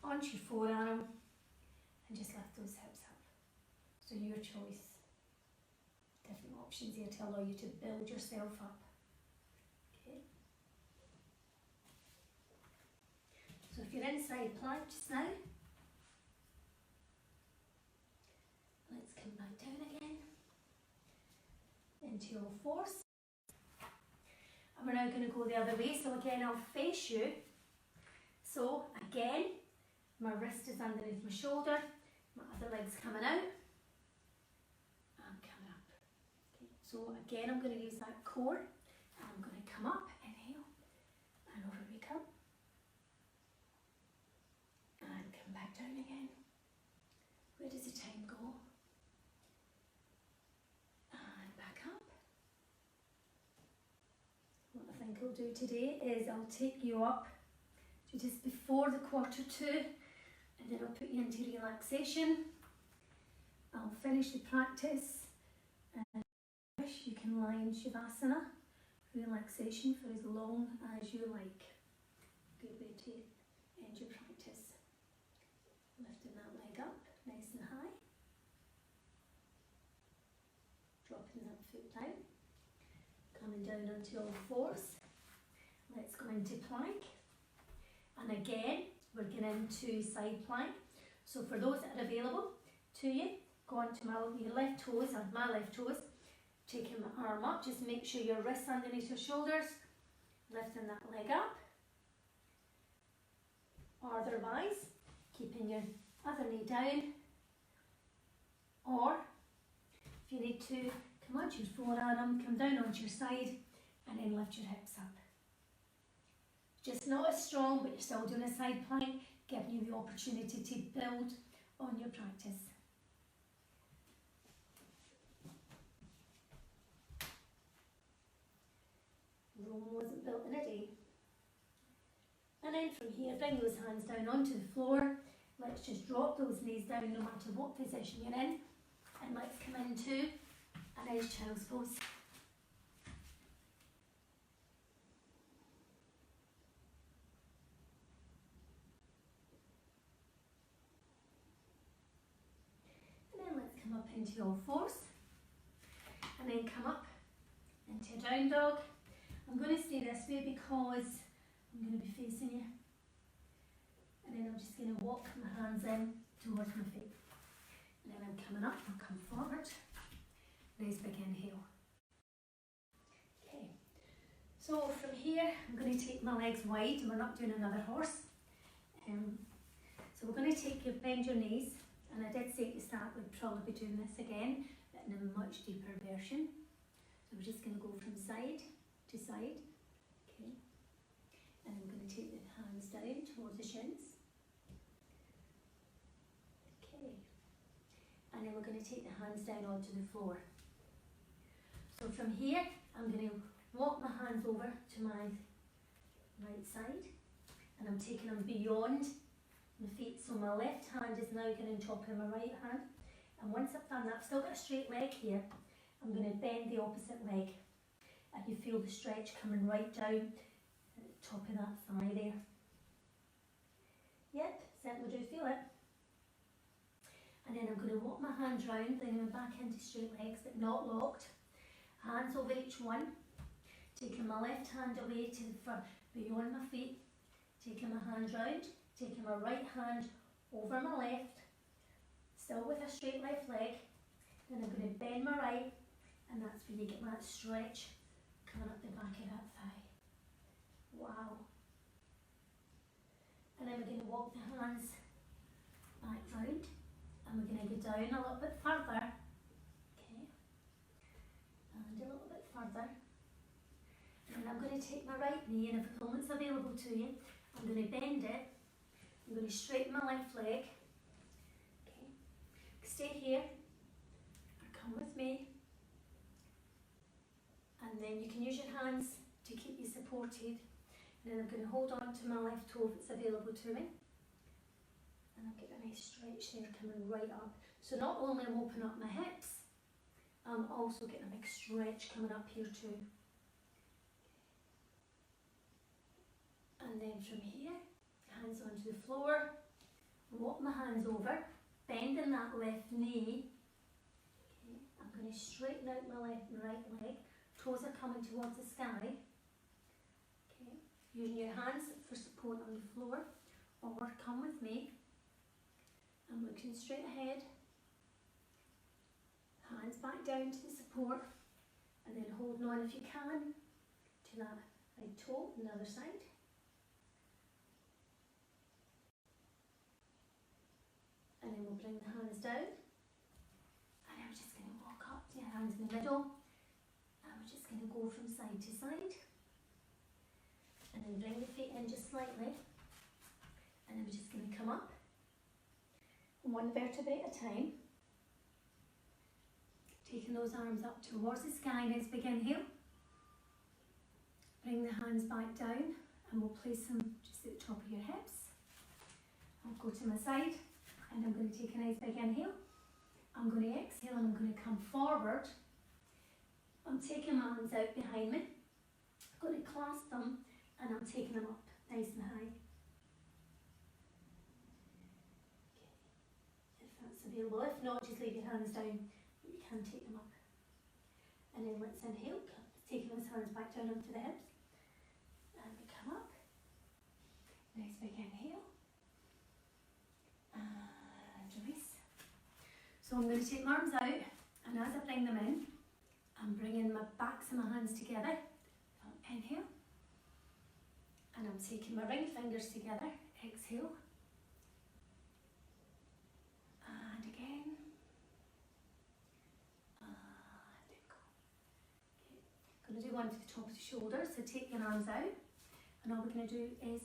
onto your forearm and just lift those hips up. So your choice. Different options here to allow you to build yourself up. Okay. So if you're inside plank just now, let's come back down again into all fours. And we're now going to go the other way. So again, I'll face you. So again, my wrist is underneath my shoulder, my other leg's coming out. I'm coming up. Okay. So again, I'm going to use that core. And I'm going to come up, inhale, and over we come. And come back down again. Where does the time go? And back up. What I think I'll do today is I'll take you up to just before the 1:45, and then I'll put you into relaxation. I'll finish the practice, and if you wish, you can lie in Shavasana, relaxation, for as long as you like. Good way to end your practice. Lifting that leg up, nice and high. Dropping that foot down. Coming down onto all fours. Let's go into plank. And again, we're going into side plank. So for those that are available to you, go onto your left toes, or my left toes, taking my arm up, just make sure your wrists underneath your shoulders, lifting that leg up. Otherwise, keeping your other knee down, or if you need to, come onto your forearm, come down onto your side, and then lift your hips up. Just not as strong, but you're still doing a side plank, giving you the opportunity to build on your practice. Rome wasn't built in a day. And then from here, bring those hands down onto the floor, let's just drop those knees down no matter what position you're in. And let's come into a nice child's pose. And then let's come up into all fours. And then come up into a down dog. I'm going to stay this way because I'm going to be facing you. And then I'm just going to walk my hands in towards my feet. And then I'm coming up, I'll come forward. Nice big inhale. Okay, so from here I'm going to take my legs wide and we're not doing another horse. So we're going to take your, bend your knees, and I did say at the start we'd probably be doing this again, but in a much deeper version. So we're just going to go from side to side. Okay, and I'm going to take the hands down towards the shins. Okay, and then we're going to take the hands down onto the floor. So from here, I'm going to walk my hands over to my right side, and I'm taking them beyond my feet. So my left hand is now going on top of my right hand. And once I've done that, I've still got a straight leg here. I'm going to bend the opposite leg. And you feel the stretch coming right down at the top of that thigh there. Yep, certainly do feel it. And then I'm going to walk my hands round, bringing them back into straight legs but not locked. Hands over each one. Taking my left hand away to the front, beyond my feet. Taking my hands round. Taking my right hand over my left. Still with a straight left leg. Then I'm going to bend my right. And that's where you get that stretch coming up the back of that thigh. Wow. And then we're going to walk the hands back round. And we're going to go down a little bit further. Okay. And a little bit further. And I'm going to take my right knee, and if a moment's available to you, I'm going to bend it. I'm going to straighten my left leg. Okay. Stay here. Or come with me. And then you can use your hands to keep you supported. And then I'm going to hold on to my left toe if it's available to me. And I'll get a nice stretch there coming right up. So not only am I opening up my hips, I'm also getting a big stretch coming up here too. And then from here, hands onto the floor, walk my hands over, bending that left knee. Okay. I'm going to straighten out my left and right leg. Toes are coming towards the sky. Okay. Using your hands for support on the floor, or come with me. I'm looking straight ahead. Hands back down to the support, and then holding on if you can to that right toe on the other side. And then we'll bring the hands down. And I'm just going to walk up to your hands in the middle. And we're just going to go from side to side. And then bring the feet in just slightly. And then we're just going to come up. One vertebrae at a time. Taking those arms up towards the sky. Nice big inhale. Bring the hands back down. And we'll place them just at the top of your hips. I'll go to my side. And I'm going to take a nice big inhale. I'm going to exhale and I'm going to come forward. I'm taking my hands out behind me. I'm going to clasp them and I'm taking them up nice and high. Okay. If that's available. If not, just leave your hands down. You can take them up. And then let's inhale. Taking those hands back down onto the hips. And we come up. Nice big inhale. Release. So I'm going to take my arms out, and as I bring them in, I'm bringing my backs of my hands together. Inhale. And I'm taking my ring fingers together. Exhale. And again. And go. Okay. I'm going to do one to the top of the shoulders. So take your arms out, and all we're going to do is,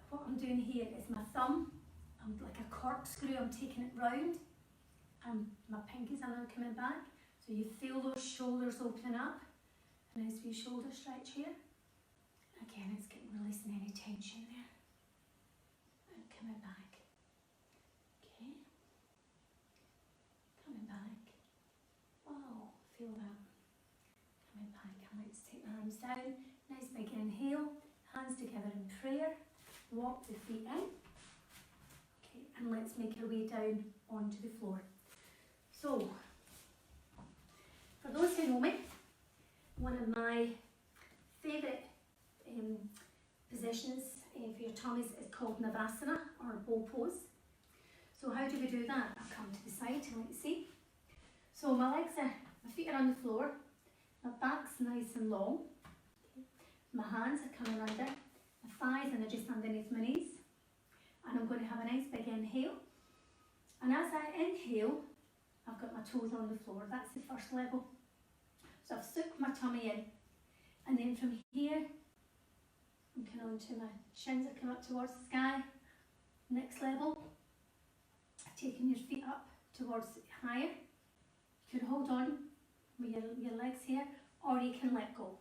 what I'm doing here is my thumb, I'm like a corkscrew, I'm taking it round, and my pinkies are now coming back. So you feel those shoulders open up. A nice wee shoulder stretch here. Again, it's getting releasing any tension there. And coming back. down, nice big inhale, hands together in prayer, walk the feet in, okay, and let's make our way down onto the floor. So, for those who know me, one of my favourite positions for your tummies is called Navasana or bow pose. So how do we do that? I'll come to the side and let you see. So my feet are on the floor, my back's nice and long, okay. My hands are coming under, my thighs are just underneath my knees, and I'm going to have a nice big inhale, and as I inhale, I've got my toes on the floor. That's the first level. So I've sucked my tummy in, and then from here, I'm coming on to my shins are coming up towards the sky. Next level, taking your feet up towards higher. You can hold on with your legs here, or you can let go.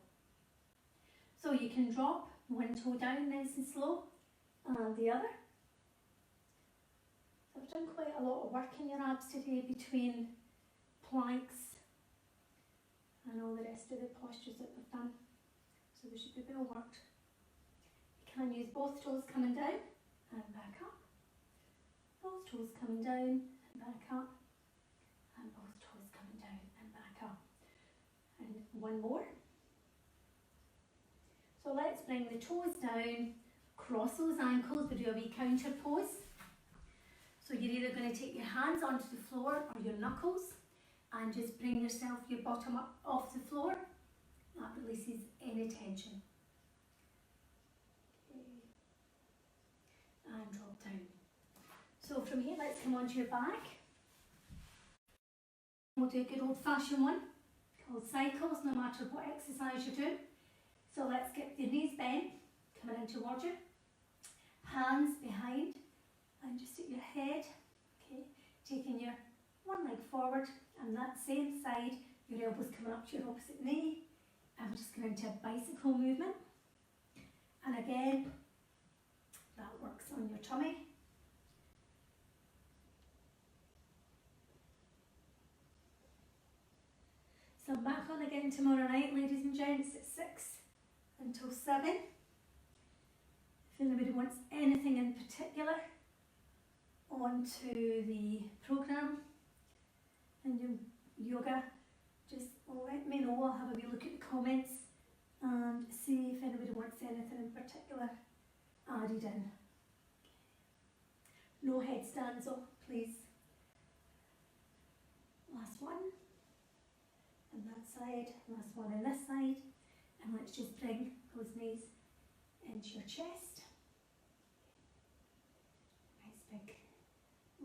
So you can drop one toe down nice and slow, and the other. So I've done quite a lot of work in your abs today between planks and all the rest of the postures that we've done. So they should be well worked. You can use both toes coming down and back up. Both toes coming down and back up. And both toes coming down and back up. And one more. So let's bring the toes down, cross those ankles, we do a wee counter pose. So you're either going to take your hands onto the floor or your knuckles and just bring yourself, your bottom up off the floor. That releases any tension. Okay. And drop down. So from here, let's come onto your back. We'll do a good old-fashioned one called cycles, no matter what exercise you do. So let's get your knees bent, coming in towards you. Hands behind, and just at your head. Okay, taking your one leg forward, and that same side, your elbows coming up to your opposite knee. And we're just going into a bicycle movement. And again, that works on your tummy. So I'm back on again tomorrow night, ladies and gents, at 6 until 7. If anybody wants anything in particular onto the programme and your yoga, just let me know. I'll have a wee look at the comments and see if anybody wants anything in particular added in. No headstands up, please. Last one. And that side, last one on this side, and let's just bring those knees into your chest. Nice big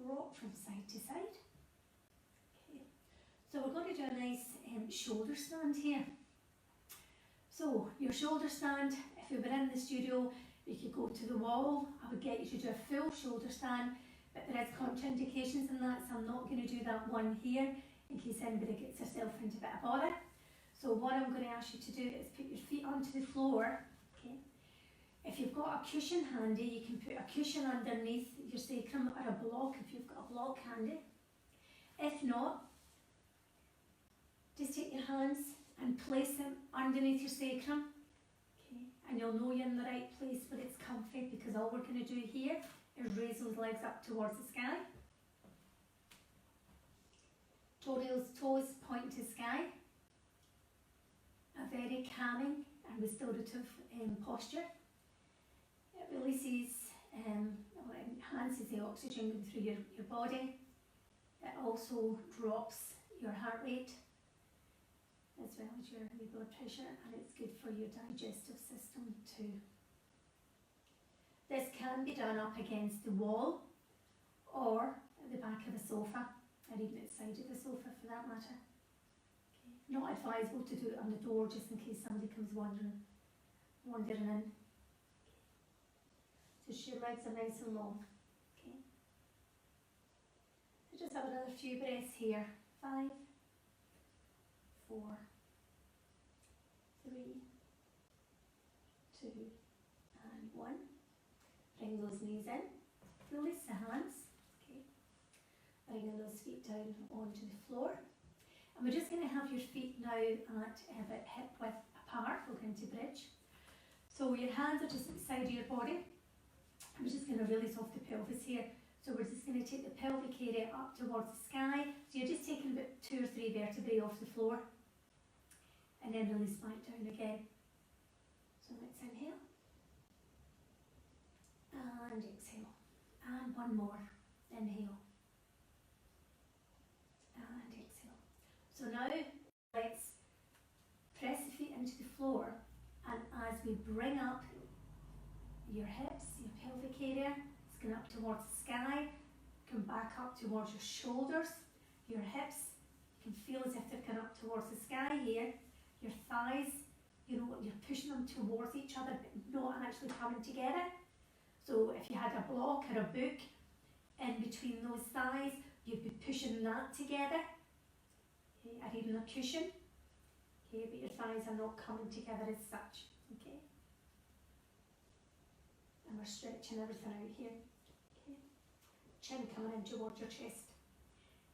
rock from side to side. Okay, so we're going to do a nice shoulder stand here. So your shoulder stand, if we were in the studio, you could go to the wall. I would get you to do a full shoulder stand, but there is contraindications in that, so I'm not going to do that one here, in case anybody gets herself into a bit of bother. So what I'm going to ask you to do is put your feet onto the floor. Okay. If you've got a cushion handy, you can put a cushion underneath your sacrum, or a block if you've got a block handy. If not, just take your hands and place them underneath your sacrum. Okay. And you'll know you're in the right place where it's comfy, because all we're going to do here is raise those legs up towards the sky. Toes point to sky. A very calming and restorative posture. It releases, it enhances the oxygen going through your body. It also drops your heart rate as well as your blood pressure, and it's good for your digestive system too. This can be done up against the wall or at the back of a sofa, or even at the side of the sofa for that matter. Okay. Not advisable to do it on the door, just in case somebody comes wandering in. Okay. Just your legs are nice and long. Okay. So just have another few breaths here. 5, 4, 3, 2, and 1. Bring those knees in. Release the hands. Okay. Bringing those feet down onto the floor. And we're just going to have your feet now at about hip width apart, we'll go into bridge. So your hands are just at the side of your body. I'm just going to really soft the pelvis here. So we're just going to take the pelvic area up towards the sky. So you're just taking about 2 or 3 vertebrae off the floor. And then release back down again. So let's inhale. And exhale. And one more. Inhale. And exhale. So now let's press the feet into the floor, and as we bring up your hips, your pelvic area, it's going up towards the sky, come back up towards your shoulders, your hips, you can feel as if they've gone up towards the sky here, your thighs, you know, you're pushing them towards each other but not actually coming together. So if you had a block or a book in between those thighs, you'd be pushing that together, okay, or even a cushion, okay, but your thighs are not coming together as such, okay. And we're stretching everything out here, okay. Chin coming in towards your chest.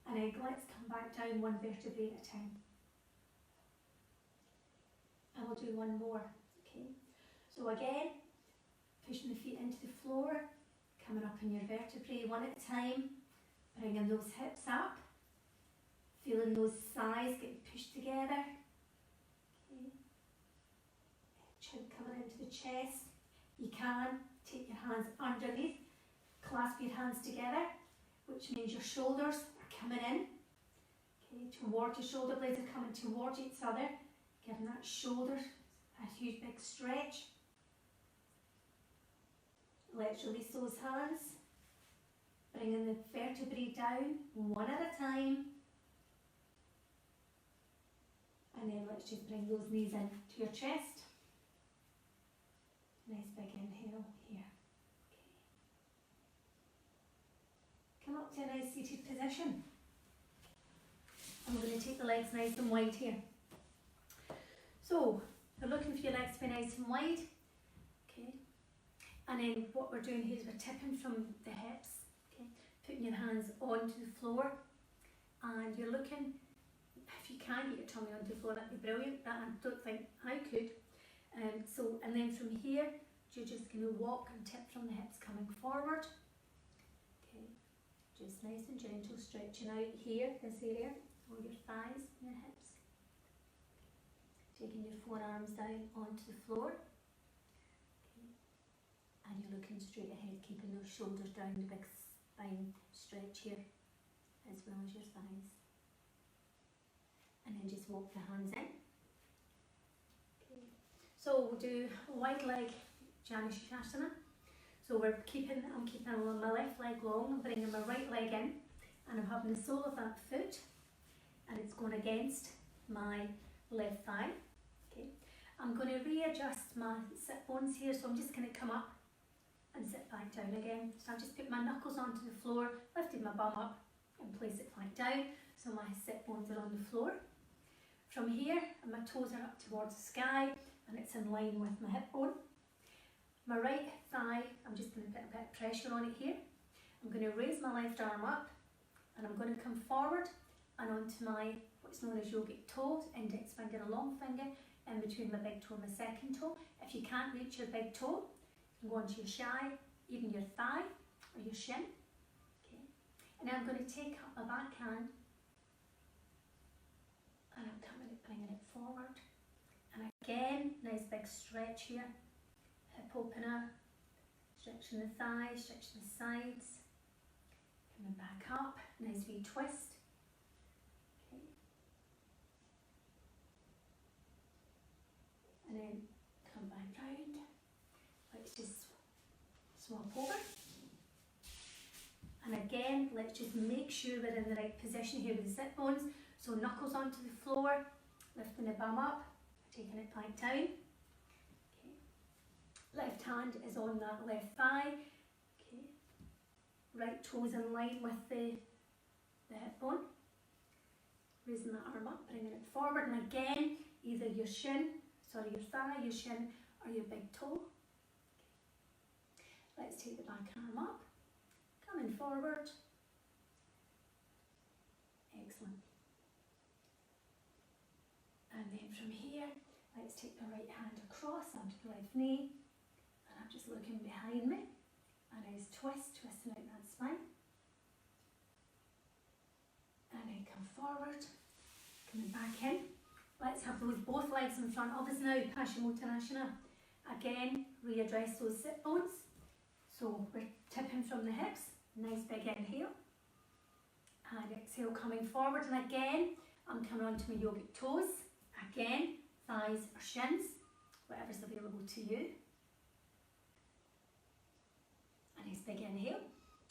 And then let's come back down 1 vertebrae at a time. And we'll do one more, okay. So again, pushing the feet into the floor, coming up in your vertebrae 1 at a time, bringing those hips up, feeling those thighs getting pushed together, okay. Chin coming into the chest. You can take your hands underneath, clasp your hands together, which means your shoulders are coming in, okay, towards your shoulder blades are coming towards each other, giving that shoulder a huge big stretch. Let's release those hands, bringing the vertebrae down 1 at a time, and then let's just bring those knees in to your chest. Nice big inhale here. Okay. Come up to a nice seated position. And we're going to take the legs nice and wide here. So, we're looking for your legs to be nice and wide. Okay. And then what we're doing here is we're tipping from the hips. Okay. Putting your hands onto the floor. And you're looking, if you can get your tummy onto the floor, that'd be brilliant. That I don't think I could. And then from here, you're just going to walk and tip from the hips coming forward. Okay, just nice and gentle, stretching out here, this area, all your thighs and your hips. Taking your forearms down onto the floor. Okay. And you're looking straight ahead, keeping those shoulders down, the big spine stretch here, as well as your thighs. And then just walk the hands in. So we'll do wide leg Janusasana. So I'm keeping my left leg long, I'm bringing my right leg in, and I'm having the sole of that foot, and it's going against my left thigh. Okay. I'm going to readjust my sit bones here, so I'm just going to come up and sit back down again. So I'll just put my knuckles onto the floor, lifted my bum up and place it back down, so my sit bones are on the floor. From here, and my toes are up towards the sky, and it's in line with my hip bone. My right thigh, I'm just going to put a bit of pressure on it here. I'm going to raise my left arm up, and I'm going to come forward and onto my, what's known as yogic toes, index finger and long finger, in between my big toe and my second toe. If you can't reach your big toe, you can go onto your shy, even your thigh or your shin. Okay. And then I'm going to take up my backhand, and I'm bringing it forward. And again, nice big stretch here, hip opener, stretching the thighs, stretching the sides, coming back up, nice wee twist. Okay. And then come back round. Let's just swap over. And again, let's just make sure we're in the right position here with the sit bones. So knuckles onto the floor, lifting the bum up, taking it back down. Okay. Left hand is on that left thigh. Okay. Right toes in line with the hip bone. Raising the arm up, bringing it forward, and again, either your thigh, your shin, or your big toe. Okay. Let's take the back arm up, coming forward. Excellent. And then from here, let's take take the right hand across onto the left knee, and I'm just looking behind me. A nice twist, twisting out that spine. And then come forward, coming back in. Let's have those both legs in front of us now, Paschimottanasana. Again, readdress those sit bones. So we're tipping from the hips, nice big inhale. And exhale, coming forward, and again, I'm coming onto my yogic toes. Again, thighs or shins, whatever's available to you. A nice big inhale.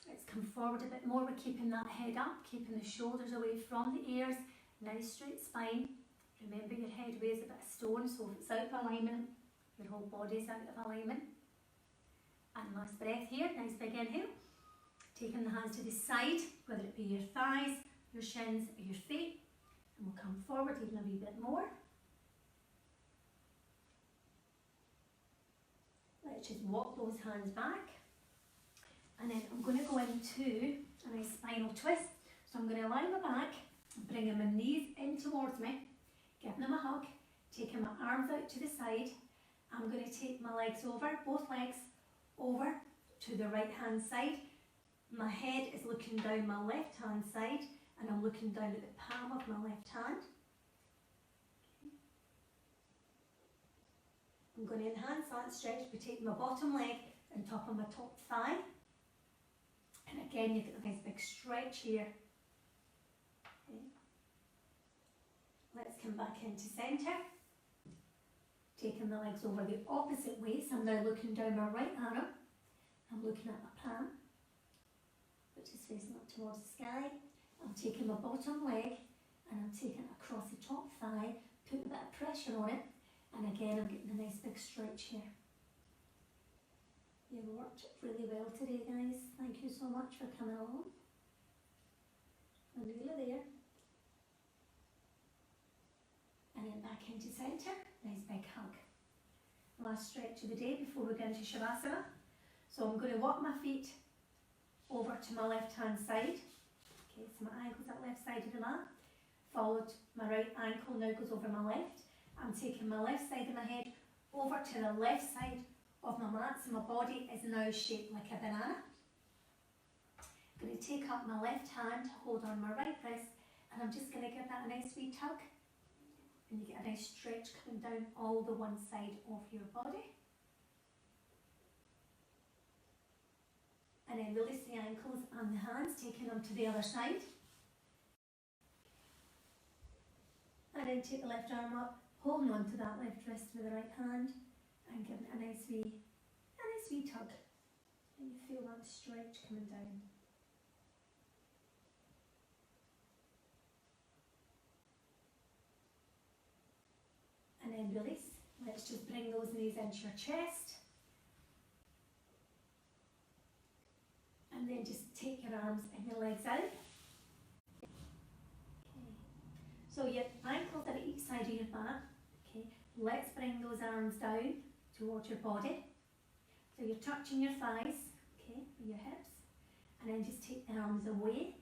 Let's come forward a bit more. We're keeping that head up, keeping the shoulders away from the ears. Nice straight spine. Remember, your head weighs a bit of stone, so if it's out of alignment, your whole body's out of alignment. And last breath here, nice big inhale. Taking the hands to the side, whether it be your thighs, your shins, or your feet. And we'll come forward even a wee bit more. Let's just walk those hands back. And then I'm going to go into a nice spinal twist. So I'm going to lie my back, bringing my knees in towards me, giving them a hug, taking my arms out to the side. I'm going to take my legs over, both legs, over to the right hand side. My head is looking down my left hand side, and I'm looking down at the palm of my left hand. I'm going to enhance that stretch by taking my bottom leg on top of my top thigh. And again, you get a nice big stretch here. Okay. Let's come back into centre. Taking the legs over the opposite way, so I'm now looking down my right arm. I'm looking at my palm, which is facing up towards the sky. I'm taking my bottom leg and I'm taking it across the top thigh, putting a bit of pressure on it, and again I'm getting a nice big stretch here. You've worked really well today, guys. Thank you so much for coming along. And nearly there. And then back into centre. Nice big hug. Last stretch of the day before we go into Shavasana. So I'm going to walk my feet over to my left hand side. Okay, so my ankle's at the left side of the mat. Followed, my right ankle now goes over my left. I'm taking my left side of my head over to the left side of my mat, so my body is now shaped like a banana. I'm going to take up my left hand, hold on my right wrist, and I'm just going to give that a nice wee tug. And you get a nice stretch coming down all the one side of your body. And then release the ankles and the hands, taking them to the other side. And then take the left arm up, holding on to that left wrist with the right hand, and giving it a nice wee tug. And you feel that stretch coming down. And then release. Let's just bring those knees into your chest. And then just take your arms and your legs out. Okay. So your ankles are at each side of your back. Okay. Let's bring those arms down towards your body. So you're touching your thighs, okay, with your hips. And then just take the arms away.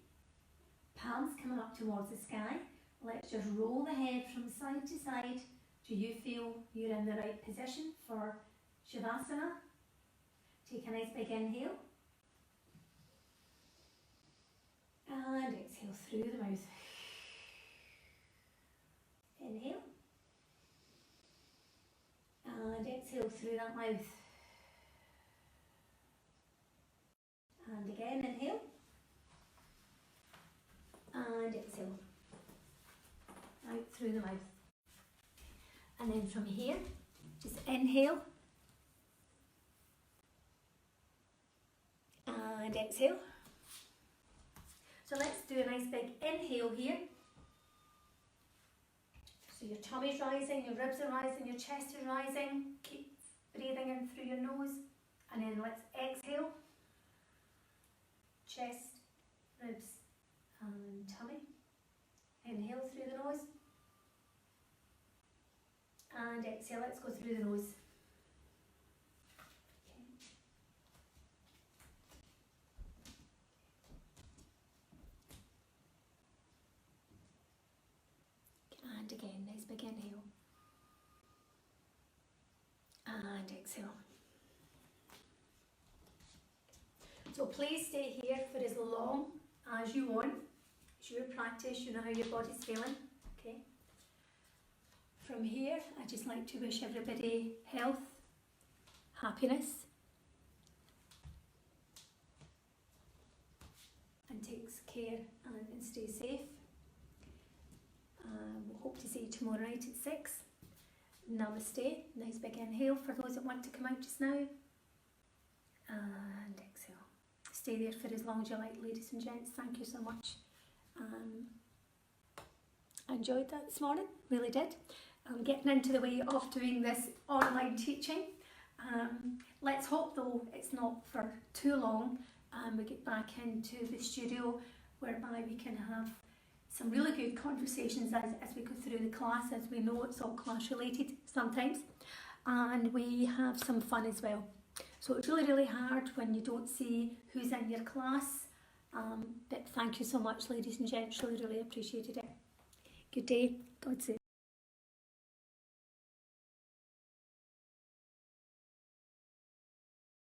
Palms coming up towards the sky. Let's just roll the head from side to side. Do you feel you're in the right position for Shavasana? Take a nice big inhale. And exhale through the mouth. Inhale. And exhale through that mouth. And again, inhale. And exhale. Out through the mouth. And then from here, just inhale. And exhale. So let's do a nice big inhale here. So your tummy's rising, your ribs are rising, your chest is rising. Keep breathing in through your nose. And then let's exhale. Chest, ribs and tummy. Inhale through the nose. And exhale, let's go through the nose. And again, nice big inhale. and exhale. So please stay here for as long as you want. It's your practice, you know how your body's feeling, okay? From here, I'd just like to wish everybody health, happiness, and takes care and stay safe. We'll hope to see you tomorrow night at 6. Namaste. Nice big inhale for those that want to come out just now. And exhale. Stay there for as long as you like, ladies and gents. Thank you so much. I enjoyed that this morning, really did. I'm getting into the way of doing this online teaching. Let's hope though it's not for too long and we get back into the studio whereby we can have some really good conversations as we go through the class, as we know it's all class related sometimes, and we have some fun as well. So it's really, really hard when you don't see who's in your class, but thank you so much, ladies and gents, really, really appreciated it. Good day, God save.